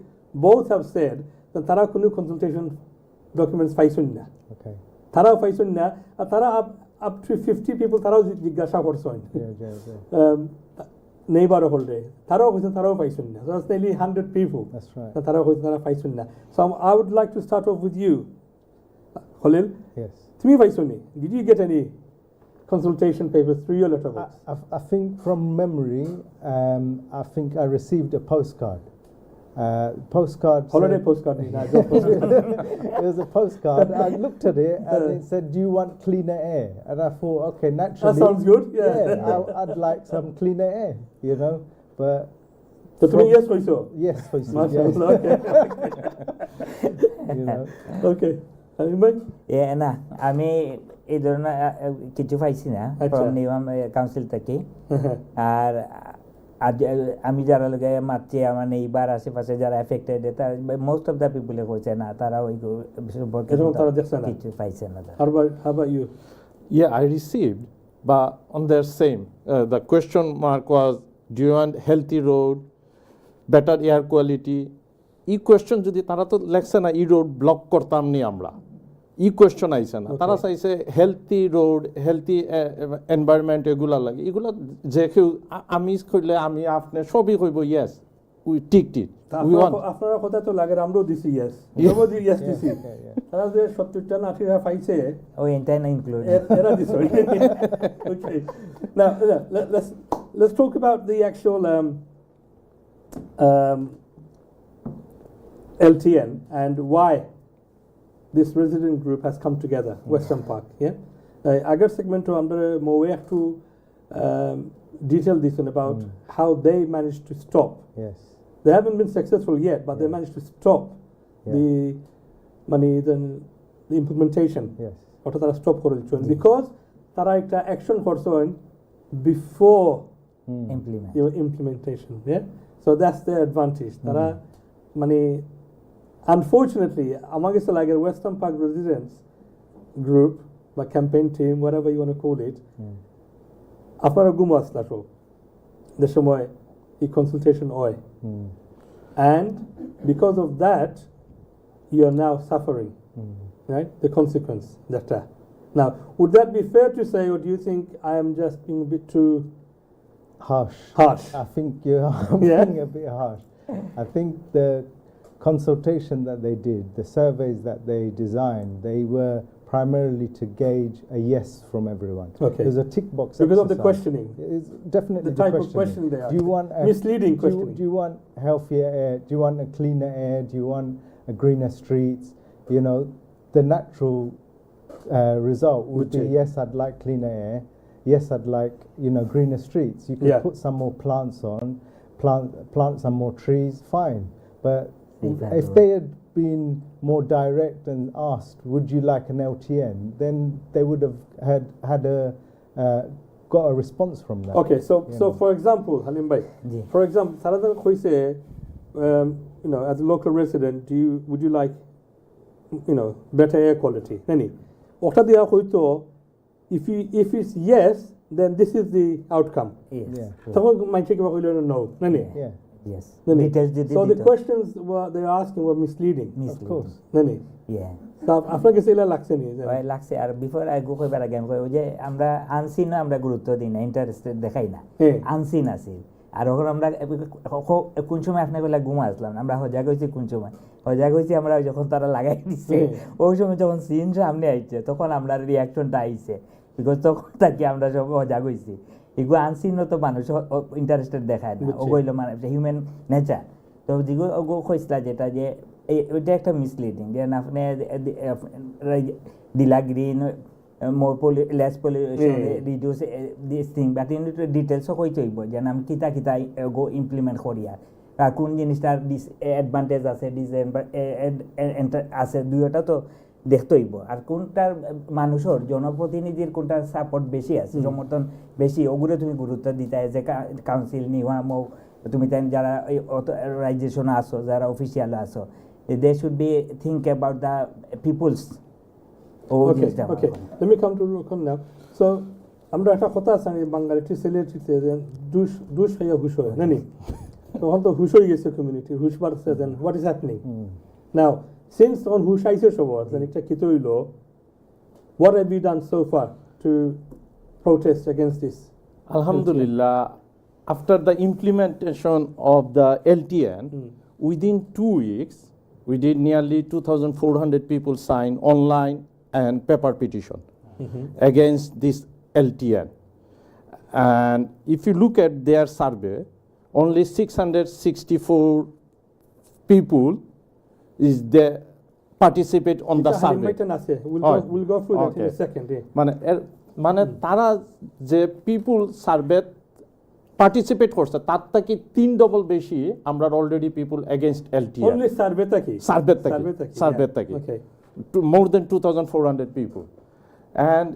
both have said that Tara Kunu consultation documents Faisunna. Okay. Tara Faisunna, Tara up to 50 people, Tara Jigasha Horson. Neighborhood day. Tara Faisunna. So that's nearly 100 people. That's right. Tara Faisunna. So I would like to start off with you, Khalil. Yes. Timi Faisunni, did you get any consultation papers through your letterbox? I think from memory, I think I received a postcard. Holiday postcard. It was a postcard. I looked at it and it said, "Do you want cleaner air?" And I thought, okay, naturally, that sounds good. Yeah, I'd like some cleaner air, you know. But so 3 years for so. Yes, for so. Yes. Okay. You know. Okay. Yeah, না আমি এই ধরনের কিছু পাইছি না from নিয়ম council থেকে আর আমি যারা লোকে মারছি আমার এইবার আশেপাশে যারা এফেক্টেড মোস্ট অফ দ্য পিপলে কইছে না তারা ওই কিছু পাইছে না How about you? Yeah, I received, but on their same, the question mark was, do you want healthy road, better air quality? এই কোয়েশ্চন যদি তারা তো লেখছে না ই রোড ব্লক করতাম নি আমরা ই কোয়েশ্চন আইছে না তারা চাইছে হেলথি রোড হেলথি এনভায়রনমেন্ট এগুলা লাগে এগুলা যে কেউ আমি কইলে আমি আপনি সবই কইব yes we tick we want আপনারা কথা তো লাগে আমরাও দিছি ইয়েস নবদি ইয়েস দিছি তারা যে 70টা 80টা পাইছে ওই এন্টাইনা ইনক্লুড এরা দিছে Okay, now let's talk about the actual LTN and why this resident group has come together, Western Park. Yeah, agar segment to under more to detail this one about how they managed to stop. Yes, they haven't been successful yet, but they managed to stop the money, then the implementation. Yes, or to stop because tara ekta action korson before implementation. Yeah, so that's their advantage. Tara money. Unfortunately, among us like a Western Park residents group, or campaign team, whatever you want to call it, after a gumas lato, the shamoy, the consultation oil, and because of that, you are now suffering, right? The consequence that. Now, would that be fair to say, or do you think I am just being a bit too harsh? I think you're being a bit harsh. I think the consultation that they did, the surveys that they designed, they were primarily to gauge a yes from everyone. Okay. There's a tick box because exercise. of the questioning. It's definitely the type of questioning they are. Do you want misleading questioning? Do you want healthier air? Do you want a cleaner air? Do you want a greener streets? You know, the natural result would be, yes, I'd like cleaner air. Yes, I'd like, greener streets. You could put some more plants on, plant some more trees, fine. But if they had been more direct and asked, would you like an LTN, then they would have got a response from that. Okay, so for example, Halim Bhai, for example, Saradan Khoise, as a local resident, would you like, better air quality? Nani? If it's yes, then this is the outcome. Yes. No. Nani? Yeah. Yes. So the questions they're asking were misleading. Of course. Nani? Yeah. So আপনাকে সেটা লাগছে নি লাগছে আর before I go কইবার আগে আমি কই যে আমরা আনসিন আমরা গুরুত্ব দিই না ইন্টারেস্টেড দেখাই না আনসিন আছে আর ওখানে আমরা কোন সময় আপনি কইলা ঘুম আসলাম আমরা হজা কইছি কোন সময় হজা কইছি আমরা যখন তারা লাগাই দিছে ওই সময় যখন সিন সামনে আইছে তখন আমরা রিঅ্যাকশনটা আইছে বিকজ তখন তাকে আমরা সব হজা কইছি এগুলো আনসিন তো মানুষ ইন্টারেস্টেড দেখায় না ও কইলো মানে হিউম্যান নেচার তো যেগুলো ওগো কইছলা যেটা যে ওইটা একটা মিসলিডিং যে আপনি দিলা green more less pollution reduce this thing but in details কইতে হইব যে আমি কিতা গো ইমপ্লিমেন্ট করি আর কোন জিনিসটার ডিসঅ্যাডভান্টেজ আছে আছে দুইটা তো দেখতে হইব আর কোনটার মানুষের জনপ্রতিনিধির কোনটার সাপোর্ট বেশি আছে সমর্থন বেশি ওগুলো তুমি গুরুত্ব দিতে যে কাউন্সিল নিওয়া তুমি তাই যারা অথরাইজেশন আসো যারা অফিসিয়াল আসো they should be think about the people's Okay. Let me come to Rukun now. So, আমরা একটা কথা আছে বাঙালি সিলেটিতে দুশ হইয়া হুশ হয় নানি তখন তো হুশ হয়ে গেছে কমিউনিটি হুশ বাড়ছে then what is happening now since তখন হুশ আইছে সবার দেন একটা কি হইল what have you done so far to protest against this? Alhamdulillah, after the implementation of the LTN, within 2 weeks, we did nearly 2,400 people sign online and paper petition against this LTN. And if you look at their survey, only 664 people is there participate on the survey. We'll go through that in a second. মানে তারা যে পিপুল survey participate করছে তার থেকে 3 double বেশি আমরা already people against এলটিএন only survey taki more than 2,400 people and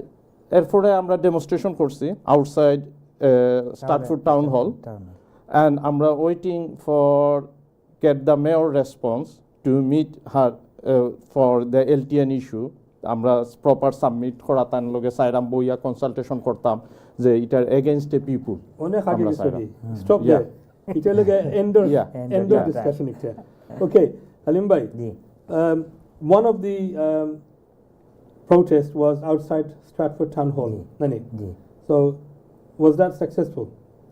এরপরে আমরা ডেমনস্ট্রেশন করছি আউটসাইড স্টার্টফুড টাউন হল and আমরা waiting for get the mayor response to meet her for the LTN issue আমরা প্রপার সাবমিট করাতাম লগে সাইরাম বইয়া consultation করতাম যে এটার এগেইনস্ট এ পিপল অনেক আগে গেছি স্টপ দেয়ার এটা লগে এন্ড ডিসকাশন এটা ওকে হালিম ভাই one of the protests was outside Stratford Town Hall nani so was that successful?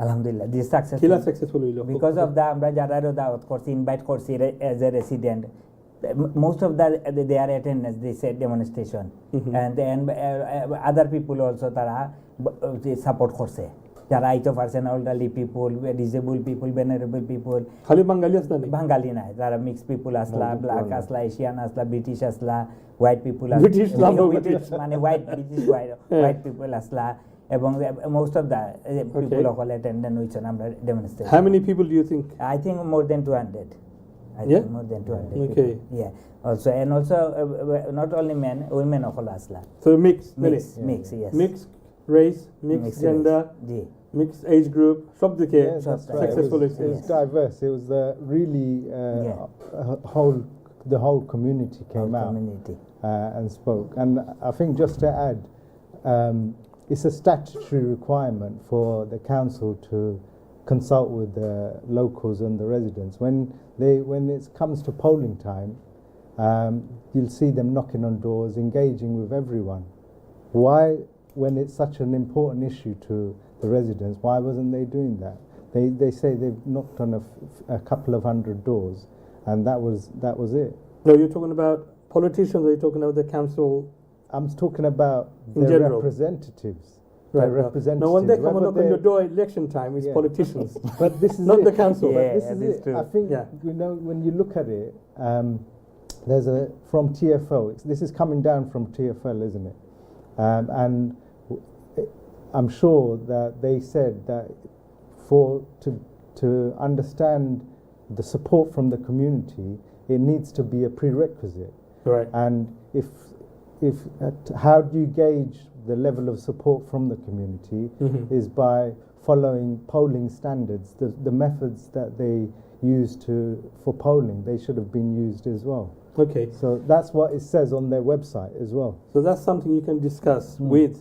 Alhamdulillah, this successful. Kila successful hilo because of the আমরা যারা দাওয়াত করছি ইনভাইট করছি as a resident most of their attendance they said demonstration and then other people also tara support korse jara aito person elderly people disabled people vulnerable people khali bangali asla nahi bangali na tara mixed people asla black asla asian asla british asla white people asla british mane white british white people asla এবং most of the people of all attendance which number demonstration how many people do you think? I think more than 200 I think more than 200 okay people. Yeah also and also not only men women of asla so mix yes mixed race mixed gender mixed age group sab dikhe successful it was diverse it was really the whole community came out and spoke and I think just to add it's a statutory requirement for the council to consult with the locals and the residents when it comes to polling time you'll see them knocking on doors engaging with everyone why when it's such an important issue to the residents why wasn't they doing that they say they've knocked on a couple of hundred doors and that was it no you're talking about politicians or you're talking about the council? I'm talking about the representatives. Right. Now, when they come and knock on your door election time, it's politicians. But this is not the council. But this is it. I think, when you look at it, there's a from TFL. This is coming down from TFL, isn't it? And I'm sure that they said that to understand the support from the community, it needs to be a prerequisite. Right. And if how do you gauge the level of support from the community is by following polling standards. The methods that they use for polling, they should have been used as well. Okay. So that's what it says on their website as well. So that's something you can discuss with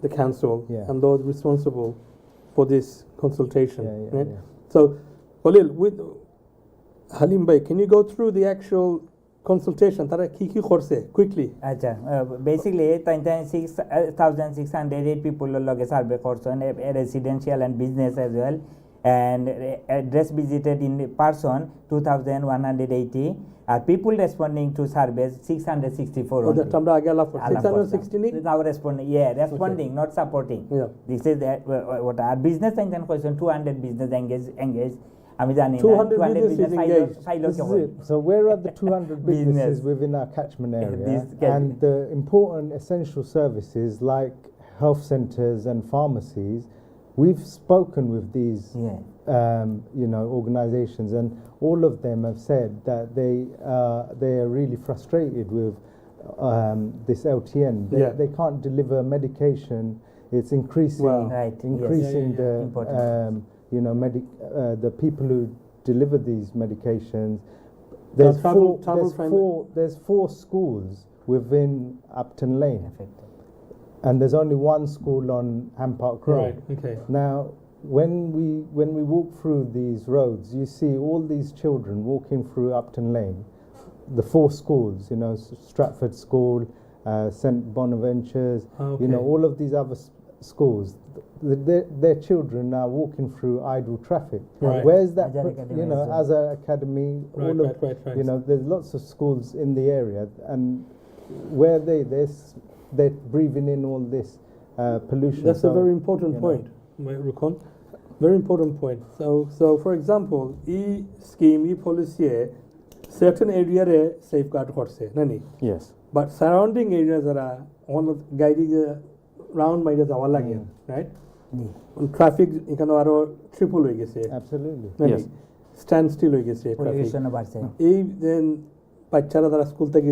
the council and those responsible for this consultation. Right? So, Khalil, with Halim Bhai, can you go through the actual consultation? Tara ki khorse quickly. Basically, 6,608 people loge survey korson, residential and business as well, and address visited in person 2,180. People responding to surveys 664. Oh, that আমরা আগে আলাপ করছি 616 now responding, responding, not supporting. This is what our business and question 200 business engaged. আমি জানি 200 business engaged. So where are the 200 businesses within our catchment area? And the important essential services like health centers and pharmacies, we've spoken with these organizations, and all of them have said that they are really frustrated with this LTN. They can't deliver medication. It's increasing the people who deliver these medications. There's four schools within Upton Lane. And there's only one school on Ham Park Road. Right. Okay. Now, when we walk through these roads, you see all these children walking through Upton Lane, the four schools, Stratford School, St Bonaventures, all of these other schools. Their children are walking through idle traffic. Right. Where's that? Azhar Academy. There's lots of schools in the area, and where they're breathing in all this pollution. That's a very important point, Rukon. Very important point. So for example, scheme, policy, certain area safeguard korse, nani? Yes. But surrounding areas are on guiding round my যাওয়া লাগে, right? Traffic এখানে আরো triple হয়ে গেছে। Absolutely. Yes. Stand still হয়ে গেছে traffic. এই দেন বাচ্চারা যারা স্কুল থেকে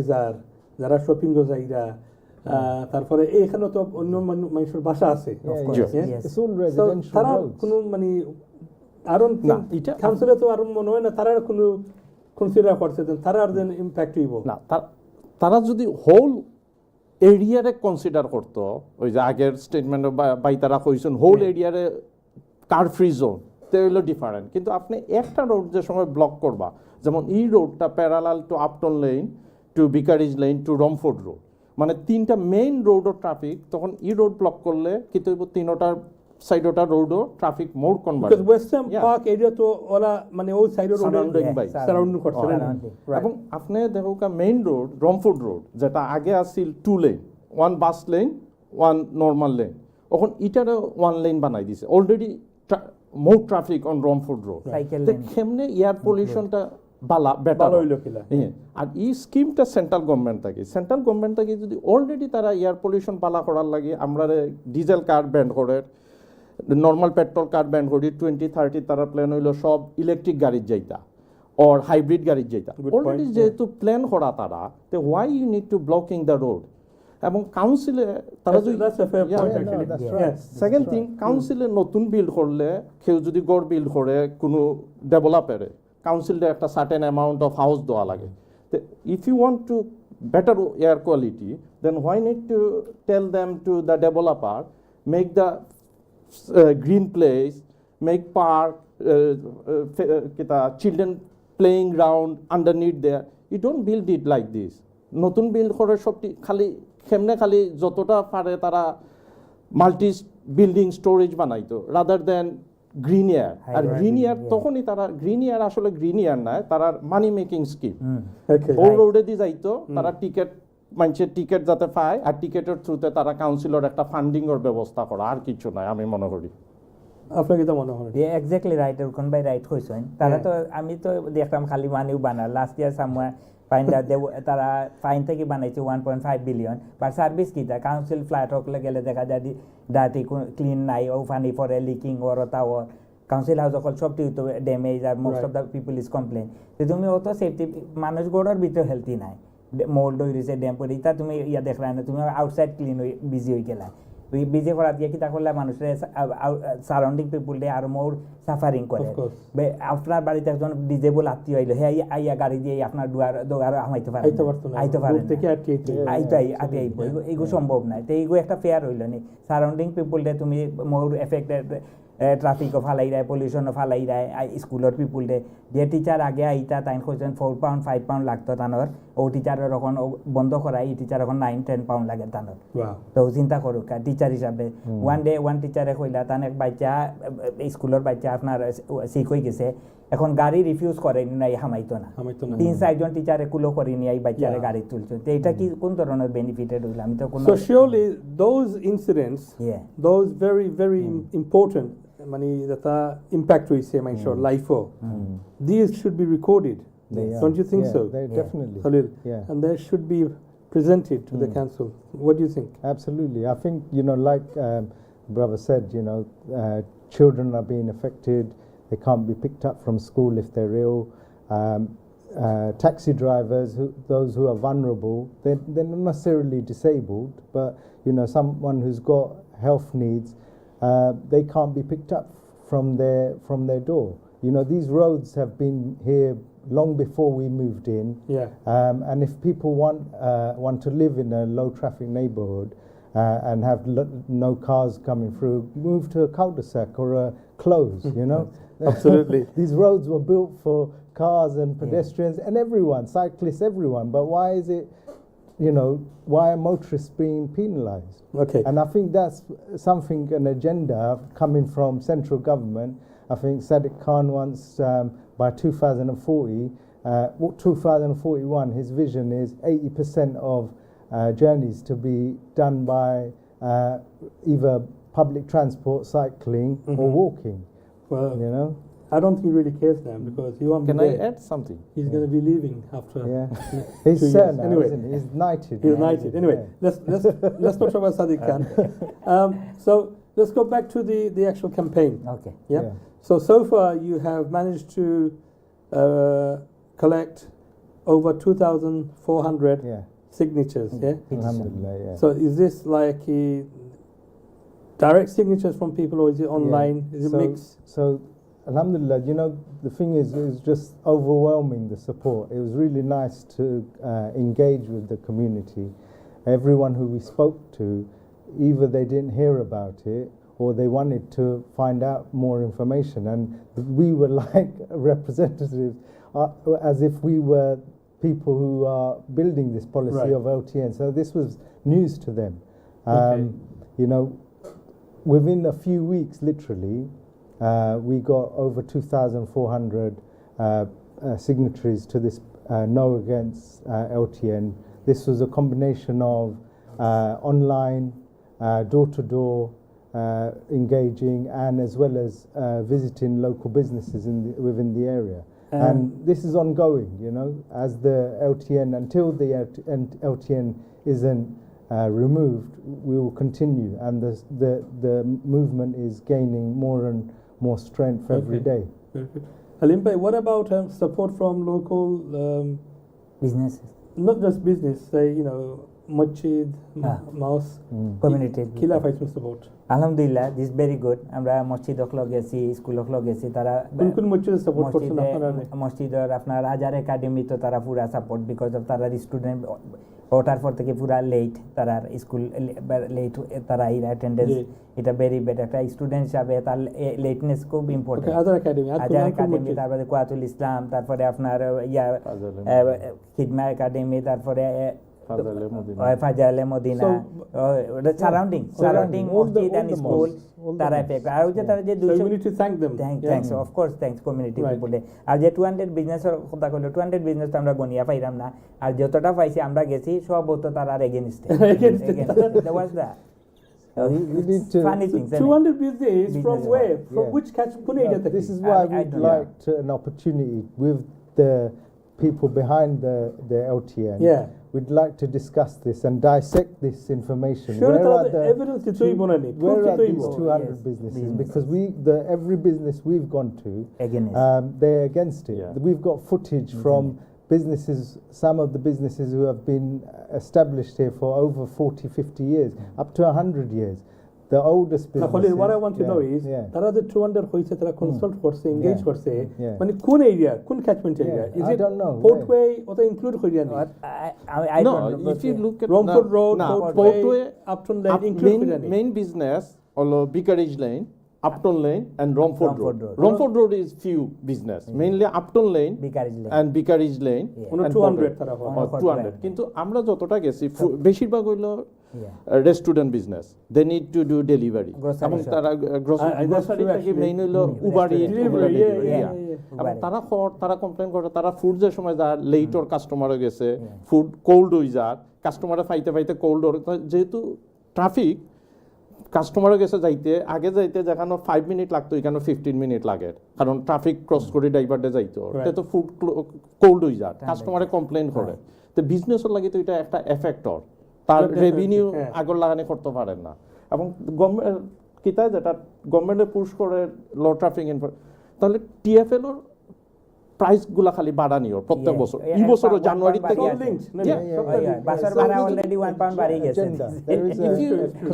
যারা শপিং এ যাইরা তারপরে এখানে তো অন্য মানুষের বাসা আছে। তারা কোনো মানে আরো কাউন্সিলে তো আরো মনে হয় না তারা কোনো কনসিডার করছে তারা আর দেন ইমপ্যাক্ট হইব না। তারা যদি হোল এরিয়ারে কনসিডার করতো, ওই যে আগের স্টেটমেন্ট বাই তারা কইছেন হোল এরিয়ারে কার ফ্রি জোন, তে হইলো ডিফারেন্ট। কিন্তু আপনি একটা রোড যে সময় ব্লক করবা, যেমন এই রোডটা parallel to Upton lane to vicarage lane to Romford road, মানে তিনটা মেইন রোডও ট্রাফিক, তখন ই রোড ব্লক করলে কিন্তু তিনটার সাইডটা রোডও traffic more convert. Because western park area তো ওলা মানে ওই সাইডের রোড সারাউন্ডিং করছে। এবং আপনি দেখো মেইন রোড রমফোর্ড রোড যেটা আগে আছিল 2 লেন, 1 বাস লেন 1 নরমাল লেন, এখন ইটারে 1 লেন বানাই দিছে। Already more traffic on Romford road. কেমনে এয়ার পলিউশনটা বেটার হইল কিলা। আর এই স্কিমটা সেন্ট্রাল গভর্নমেন্ট থেকে যদি অলরেডি তারা এয়ার পলিউশন পালা করার লাগে আমরা ডিজেল কার ব্যান্ড করে, নর্মাল পেট্রোল কার ব্যান্ড করি, 2030 তারা প্ল্যান হইলো সব ইলেকট্রিক গাড়ির যাইতা or hybrid গাড়ির যাইতা। অলরেডি যেহেতু প্ল্যান করা তারা, তে why you need to blocking the road. এবং কাউন্সিলে তারা যদি সেকেন্ড থিং, কাউন্সিলে নতুন বিল্ড করলে কেউ যদি গড় বিল্ড করে কোনো ডেভেলপারে, কাউন্সিলটা একটা সার্টেন অ্যামাউন্ট অফ হাউস দেওয়া লাগে। তো if you want to better air quality, then why need to tell them to the developer make the green place, make park, children playing ground underneath there. You don't build it like this. নতুন build করে সবটি খালি যতটা পারে তারা multi building storage বানাইতো rather than green air. আর green air তখনই তারা গ্রিন এয়ার আসলে গ্রিন এয়ার নয়, তারা মানি মেকিং স্কিম। ওই রোডে দিয়ে যাইতো তারা মানুষের টিকিট যাতে পায়, আর টিকিটের থ্রুতে তারা কাউন্সিলর একটা ফান্ডিং এর ব্যবস্থা করা, আর কিছু নাই আমি মনে করি। আপনাকে তো মনে হয় এক্স্যাক্টলি রাইট, ওরকম বাই রাইট হইছেন তারা তো। আমি তো দেখলাম খালি মানিও বানা লাস্ট ইয়ার সামওয়্যার ফাইন তারা ফাইন থেকে বানাইছে 1.5 বিলিয়ন বাট সার্ভিস কিটা কাউন্সিল ফ্ল্যাট হকলে গেলে দেখা যায় ডাটি ক্লিন নাই ও পানি পরে লিকিং ওর তাও কাউন্সিল হাউস অকল সবটি তো ড্যামেজ আর most of the people is complain যে তুমি অত সেফটি মানুষ গড়ের ভিতরে হেলথি নাই মোল্ড হয়ে রয়েছে ড্যাম পরে তা তুমি ইয়া দেখলা না তুমি আউটসাইড ক্লিন হয়ে বিজি হয়ে গেলা বিজি করা দিয়ে কিতা করলে মানুষের সারাউন্ডিং পিপুল আরো মোর সাফারিং করে আপনার বাড়িতে একজন ডিজেবল আত্মীয় আইলো হে আইয়া গাড়ি দিয়ে আপনার দুয়ার হামাইতে পারে আইতে পারে এইগুলো সম্ভব নাই তো এইগুলো একটা ফেয়ার হইল নি সারাউন্ডিং পিপুল তুমি মোর এফেক্টেড ট্রাফিকও ফালাই দেয় পলিউশনও ফালাই দেয় স্কুলের পিপুলরে যে টিচার আগে আইতা তাই খুঁজছেন 4 পাউন্ড 5 পাউন্ড লাগতো তানোর ও টিচারের এখন বন্ধ করাই এই টিচার এখন 9-10 পাউন্ড লাগে তানোর তো চিন্তা করুক টিচার হিসাবে ওয়ান টিচারে কইলা তান এক বাচ্চা স্কুলের বাচ্চা আপনার শিখ হয়ে গেছে এখন গাড়ি রিফিউজ করে নাই হামাইতো না 3-4 টিচারে কুলো করে নিয়ে এই বাচ্চারে গাড়ি তুলছে তো এটা কি কোন ধরনের বেনিফিটেড হইল আমি তো কোন So surely those incidents those very important that impact we say life these should be recorded. Don't you think so? Definitely. Khalil, and they should be presented to the council. What do you think? Absolutely. I think like brother said, children are being affected. They can't be picked up from school if they're ill. Taxi drivers, those who are vulnerable, they're not necessarily disabled, but someone who's got health needs, they can't be picked up from their door. These roads have been here long before we moved in, and if people want to live in a low traffic neighborhood and have no cars coming through, move to a cul-de-sac or a close. Absolutely. These roads were built for cars and pedestrians and everyone, cyclists, everyone. But why is it, why are motorists being penalised? Okay. And I think that's something, an agenda coming from central government. I think Sadiq Khan wants by 2041, his vision is 80% of journeys to be done by either public transport, cycling or walking. Well, I don't think he really cares now because he won't. Can be I there. add something? He's going to be leaving after. He's 2 sir years. now, Anyway, isn't he? He's knighted. He's knighted. Anyway, let's not talk about Sadiq Khan. So let's go back to the actual campaign. Okay. Yeah. So far you have managed to collect over 2,400 signatures. Alhamdulillah, So is this like direct signatures from people, or is it online? Is it mixed? So, alhamdulillah, the thing is, it was just overwhelming, the support. It was really nice to engage with the community. Everyone who we spoke to, either they didn't hear about it or they wanted to find out more information. And we were like representatives, as if we were people who are building this policy of LTN. So this was news to them. Within a few weeks, literally, we got over 2,400 signatories to this no against LTN. This was a combination of online, door-to-door engaging, and as well as visiting local businesses within the area. And this is ongoing, as the LTN, until the LTN isn't removed, we will continue, and the movement is gaining more and more strength every day. Halim Bhai, what about support from local businesses? Not just business, say masjid, mosque, community. Kila পাইছো support? Alhamdulillah, this is very good. আমরা মসজিদ অকল গেছি, school অকল গেছি, তারা কোন মসজিদ সাপোর্ট করছেন আপনারা? মসজিদের আপনার আজার একাডেমি তো তারা পুরা সাপোর্ট, বিকজ অফ তারা স্টুডেন্ট ওঠার পর থেকে পুরা লেট, তারা স্কুল লেট, তারা অ্যাটেন্ডেন্স এটা ভেরি বেড। একটা স্টুডেন্ট হিসাবে তার লেটনেস খুব ইম্পর্টেন্ট। আজার একাডেমি, তারপরে কুয়াতুল ইসলাম, তারপরে আপনার খিদমা একাডেমি, তারপরে ফাজালে মদিনা, সারাউন্ডিং মসজিদ এন্ড স্কুল তারা এফেক্ট। আর ওই যে তারা যে 200 we need to thank them. Thanks, of course, thanks community people. আর যে 200 বিজনেসের কথা কইলো, 200 বিজনেস তো আমরা গনিয়া পাইরাম না, আর যতটা পাইছি আমরা গেছি সব তো তারা against there was that funny things. 200 business from where? From which catch? This is why we'd like an opportunity with the people behind the LTN, Yeah. we'd like to discuss this and dissect this information. Sure, Where are the evidence is two- bonani. where are Proof these is 200 businesses? Because every business we've gone to, Against. they're against it. Yeah. We've got footage from businesses, some of the businesses who have been established here for over 40, 50 years, up to 100 years. The oldest Now, businesses. Khalil, what I want to know is, তারা যে 200 হইছে তারা consult করছে, engage করছে, মানে কোন area, কোন catchment area? Is I it don't know. Portway or the include Korean? I No, don't know, if you look at Romford Road, now, Portway, Upton Lane, include Korean. main business, although Vicarage Lane, Upton Lane, and Romford Road. Road. Romford Road is few business, mainly Upton Lane Vicarage Lane. and Vicarage Lane. Ono and 200 Portway. তারা হয়। 200 কিন্তু আমরা যতটা গেছি বেশিরভাগ হইলো restaurant business, they need to do delivery, এবং তারা গ্রোসারি থেকে মেইন হইলো উবার এবং তারা কমপ্লেন করে তারা ফুড যে সময় যা লেটর কাস্টমারও গেছে, ফুড কোল্ড হয়ে যার, কাস্টমারে ফাইতে ফাইতে কোল্ড, যেহেতু ট্রাফিক কাস্টমারও গেছে আগে যাইতে যেখানে 5 মিনিট লাগতো এখানে 15 মিনিট লাগে, কারণ ট্রাফিক ক্রস করে ড্রাইভারদের যাইতো, তো ফুড কোল্ড হয়ে যায়, কাস্টমারে কমপ্লেন করে, তো বিজনেসের লাগে তো এটা একটা এফেক্টর, তার রেভিনিউ আগর লাগানি করতে পারেন না। এবং গভর্নমেন্ট কিতা যেটা গভর্নমেন্টে পুশ করে লো ট্রাফিক, তাহলে টিএফএল এর প্রাইস গুলা খালি বাড়ানিও প্রত্যেক বছর, এই বছর জানুয়ারি থেকে বাসার ভাড়া অলরেডি 1 পাউন্ড বাড়ি গেছে।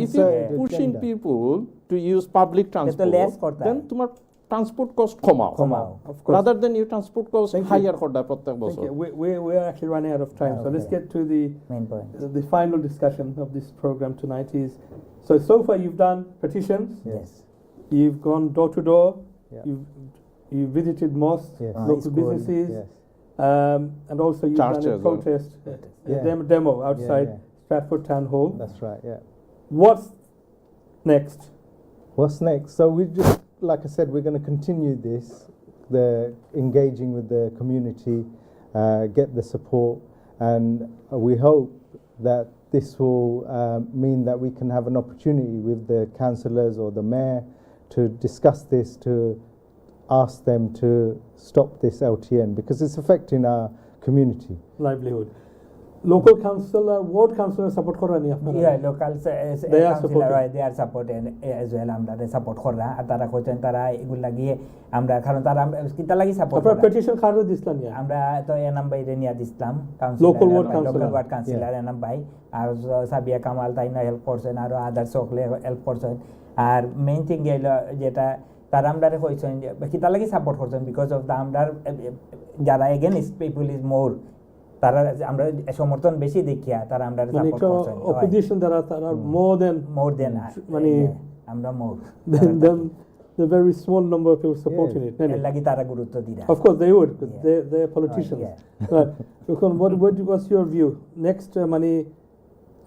if you pushing people to use public transport, then তোমার ট্রান্সপোর্ট কস্ট কমাও, rather than you transport cost higher করদা প্রত্যেক বছর। We are actually running out of time, so let's get to the main point. The final discussion of this program tonight is, so far you've done petitions, Yes, you've gone door to door, you visited mosques, local school, businesses, and also you've done a Churches, protest, demo outside Stratford Town Hall. That's right, yeah. What's next? What's next? So we just, like I said, we're going to continue this, the engaging with the community, get the support, and we hope that this will mean that we can have an opportunity with the councillors or the mayor to discuss this, to ask them to stop this LTN because it's affecting our community. Livelihood. Local councillor, ward councillor support korani apnara? Yeah, local They are councillor they are supporting as well. আমরা support করা আর তারা কইছেন তারা এগুলা লাগিয়ে আমরা কারণ তারা কিতা লাগি সাপোর্ট আপনারা petition কারো দিছলাম না? আমরা তো এনাম বাইরে নিয়া দিছলাম Local ward councillor এনাম ভাই আর সাবিয়া কামাল তাই না হেল্প করছেন আর আদার সকলে হেল্প করছেন। আর মেইন থিং গেল যেটা তারা আমরা কইছেন কিতা লাগি সাপোর্ট করছেন বিকজ অফ দা আমরা যারা এগেইনস্ট পিপল ইজ মোর, তারা আমরা সমর্থন বেশি দেখিয়া তারা আমরা সাপোর্ট করছেন। অপোজিশন তারা more than মানে আমরা মোর than the very small number of people supporting it. এর লাগি তারা গুরুত্ব দিরা। Of course they would, because they're politicians. Right. What's your view? Next মানে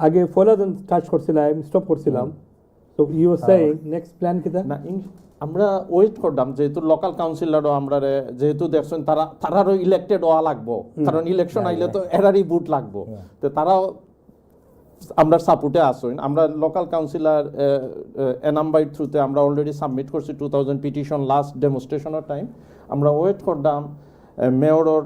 আগে ফলো দেন টাচ করছিলাম, স্টপ করছিলাম, so you were saying next plan কিটা? না আমরা ওয়েট করলাম, যেহেতু লোকাল কাউন্সিলরও আমরা যেহেতু দেখছেন তারারও ইলেক্টেড হওয়া লাগবো, কারণ ইলেকশন আইলে তো এরারই ভোট লাগবো, তো তারাও আমরা সাপোর্টে আসুন। আমরা লোকাল কাউন্সিলর এনাম্বাই থ্রুতে আমরা অলরেডি সাবমিট করছি 2000 পিটিশন লাস্ট ডেমনস্ট্রেশনের টাইম। আমরা ওয়েট করলাম মেয়রর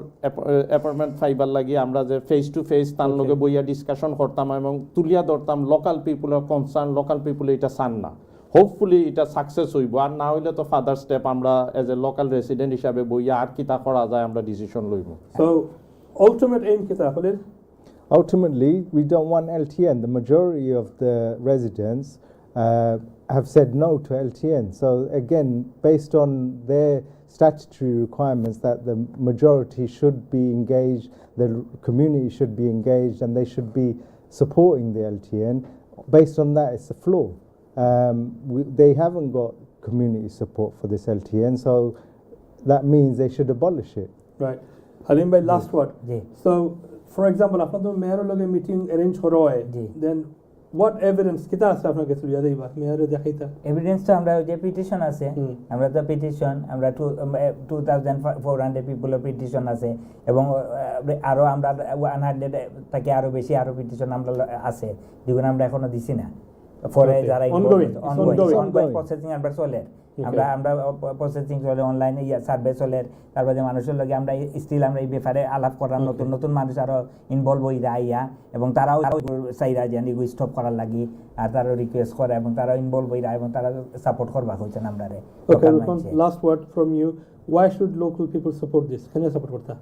অ্যাপয়েন্টমেন্ট ফাইবার লাগিয়ে আমরা যে ফেস টু ফেস তার লগে বইয়া ডিসকাশন করতাম এবং তুলিয়া ধরতাম লোকাল পিপুলের কনসার্ন, লোকাল পিপুল এটা চান না। হোপফুলি এটা সাকসেস হইব, আর না হইলে তো ফাদার স্টেপ আমরা এজ এ লোকাল রেসিডেন্ট হিসাবে বইয়া আর কিতা করা যায় আমরা ডিসিশন লইব। So ultimate aim কিতা হলে? Ultimately, we don't want LTN. The majority of the residents have said no to LTN. So again, based on their statutory requirements that the majority should be engaged, the community should be engaged, and they should be supporting the LTN. Based on that, it's a flaw. They haven't got community support for this LTN, so that means they should abolish it. Right. Halim bhai, last word. So, for example, আপনাদের মেয়রের লগে meeting arrange করা হয়, then what evidence কিতা আছে আপনার কাছে লিয়া দেইবা মেয়রে দেখাইতা? এভিডেন্স তো আমরা যে পিটিশন আছে, আমরা তো পিটিশন আমরা 2400 পিপলের পিটিশন আছে এবং আরো আমরা 100 থেকে আরো বেশি আরো পিটিশন আমরা আছে যেগুলো আমরা এখনো দিছি না। ফরে যারা অনগোয়িং প্রসেসিং আমরা চলে আমরা আমরা প্রসেসিং চলে অনলাইনে সার্ভে চলে তারপরে মানুষের লগে আমরা স্টিল আমরা এই ব্যাপারে আলাপ করার নতুন নতুন মানুষ আরো ইনভলভ হইরা আইয়া এবং তারাও চাইরা যে এগুলো স্টপ করার লাগি আর তারা রিকোয়েস্ট করে এবং তারা ইনভলভ হইরা এবং তারা সাপোর্ট করবা হচ্ছেন আমরা রে okay last word from you why should local people support this কেন সাপোর্ট করতে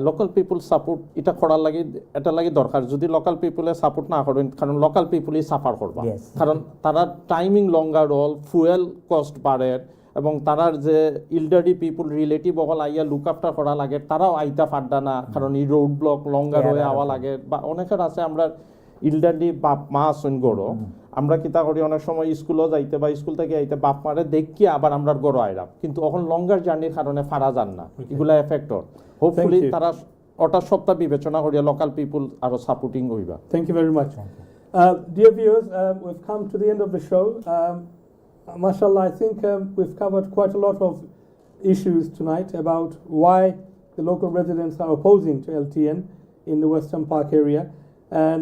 লোকাল পিপল সাপোর্ট এটা করার লাগি এটা লাগি দরকার যদি লোকাল পিপলে সাপোর্ট না করেন কারণ লোকাল পিপলই সাফার করবা কারণ তারা টাইমিং লঙ্গার রল ফুয়েল কস্ট বাড়ে এবং তারার যে ইল্ডারি পিপল রিলেটিভ অকল আইয়া লুক আফটার করা লাগে তারাও আইতা ফাড্ডা না কারণ এই রোড ব্লক লঙ্গার হয়ে আওয়া লাগে বা অনেকের আছে আমরা ইল্ডারি বাপ মা আসুন গড়ো আমরা কিতা করি অনেক সময় স্কুলও যাইতে বা স্কুল থেকে আইতে বাপ মারে দেখি আবার আমরা গড়ো আইলাম কিন্তু এখন লঙ্গার জার্নির কারণে ফারা যান না এগুলা এফেক্টর হোপফুলি তারা ওটা সপ্তাহ বিবেচনা করিয়া লোকাল পিপল আরো সাপোর্টিং হইবা thank you very much dear viewers we've come to the end of the show mashallah I think we've covered quite a lot of issues tonight about why the local residents are opposing to LTN in the Western Park area and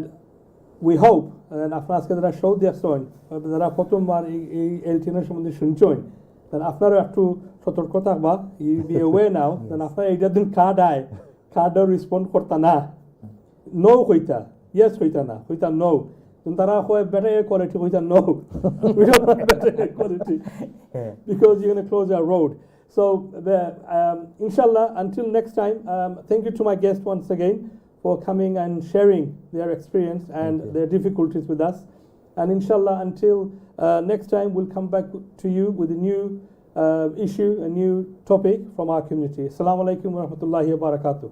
we hope and আপনারা আজকে যারা show দেখছেন যারা প্রথমবার এই এলটিএনের সম্বন্ধে শুনছেন তাহলে আপনারা একটু সতর্ক থাকবা ইউ বি অ্যাওয়ে নাও দেন আপনারা এইটার দিন কার্ডও রেসপন্ড করতা না নো হইতা ইয়েস হইতা না হইতা নো তারা কয় বেটার এয়ার কোয়ালিটি হইতা নো we don't want better air quality because you gonna close our road so inshallah until next time thank you to my guest once again for coming and sharing their experience and their difficulties with us. And inshallah, until next time, we'll come back to you with a new issue, a new topic from our community. Assalamu alaikum wa rahmatullahi wa barakatuh.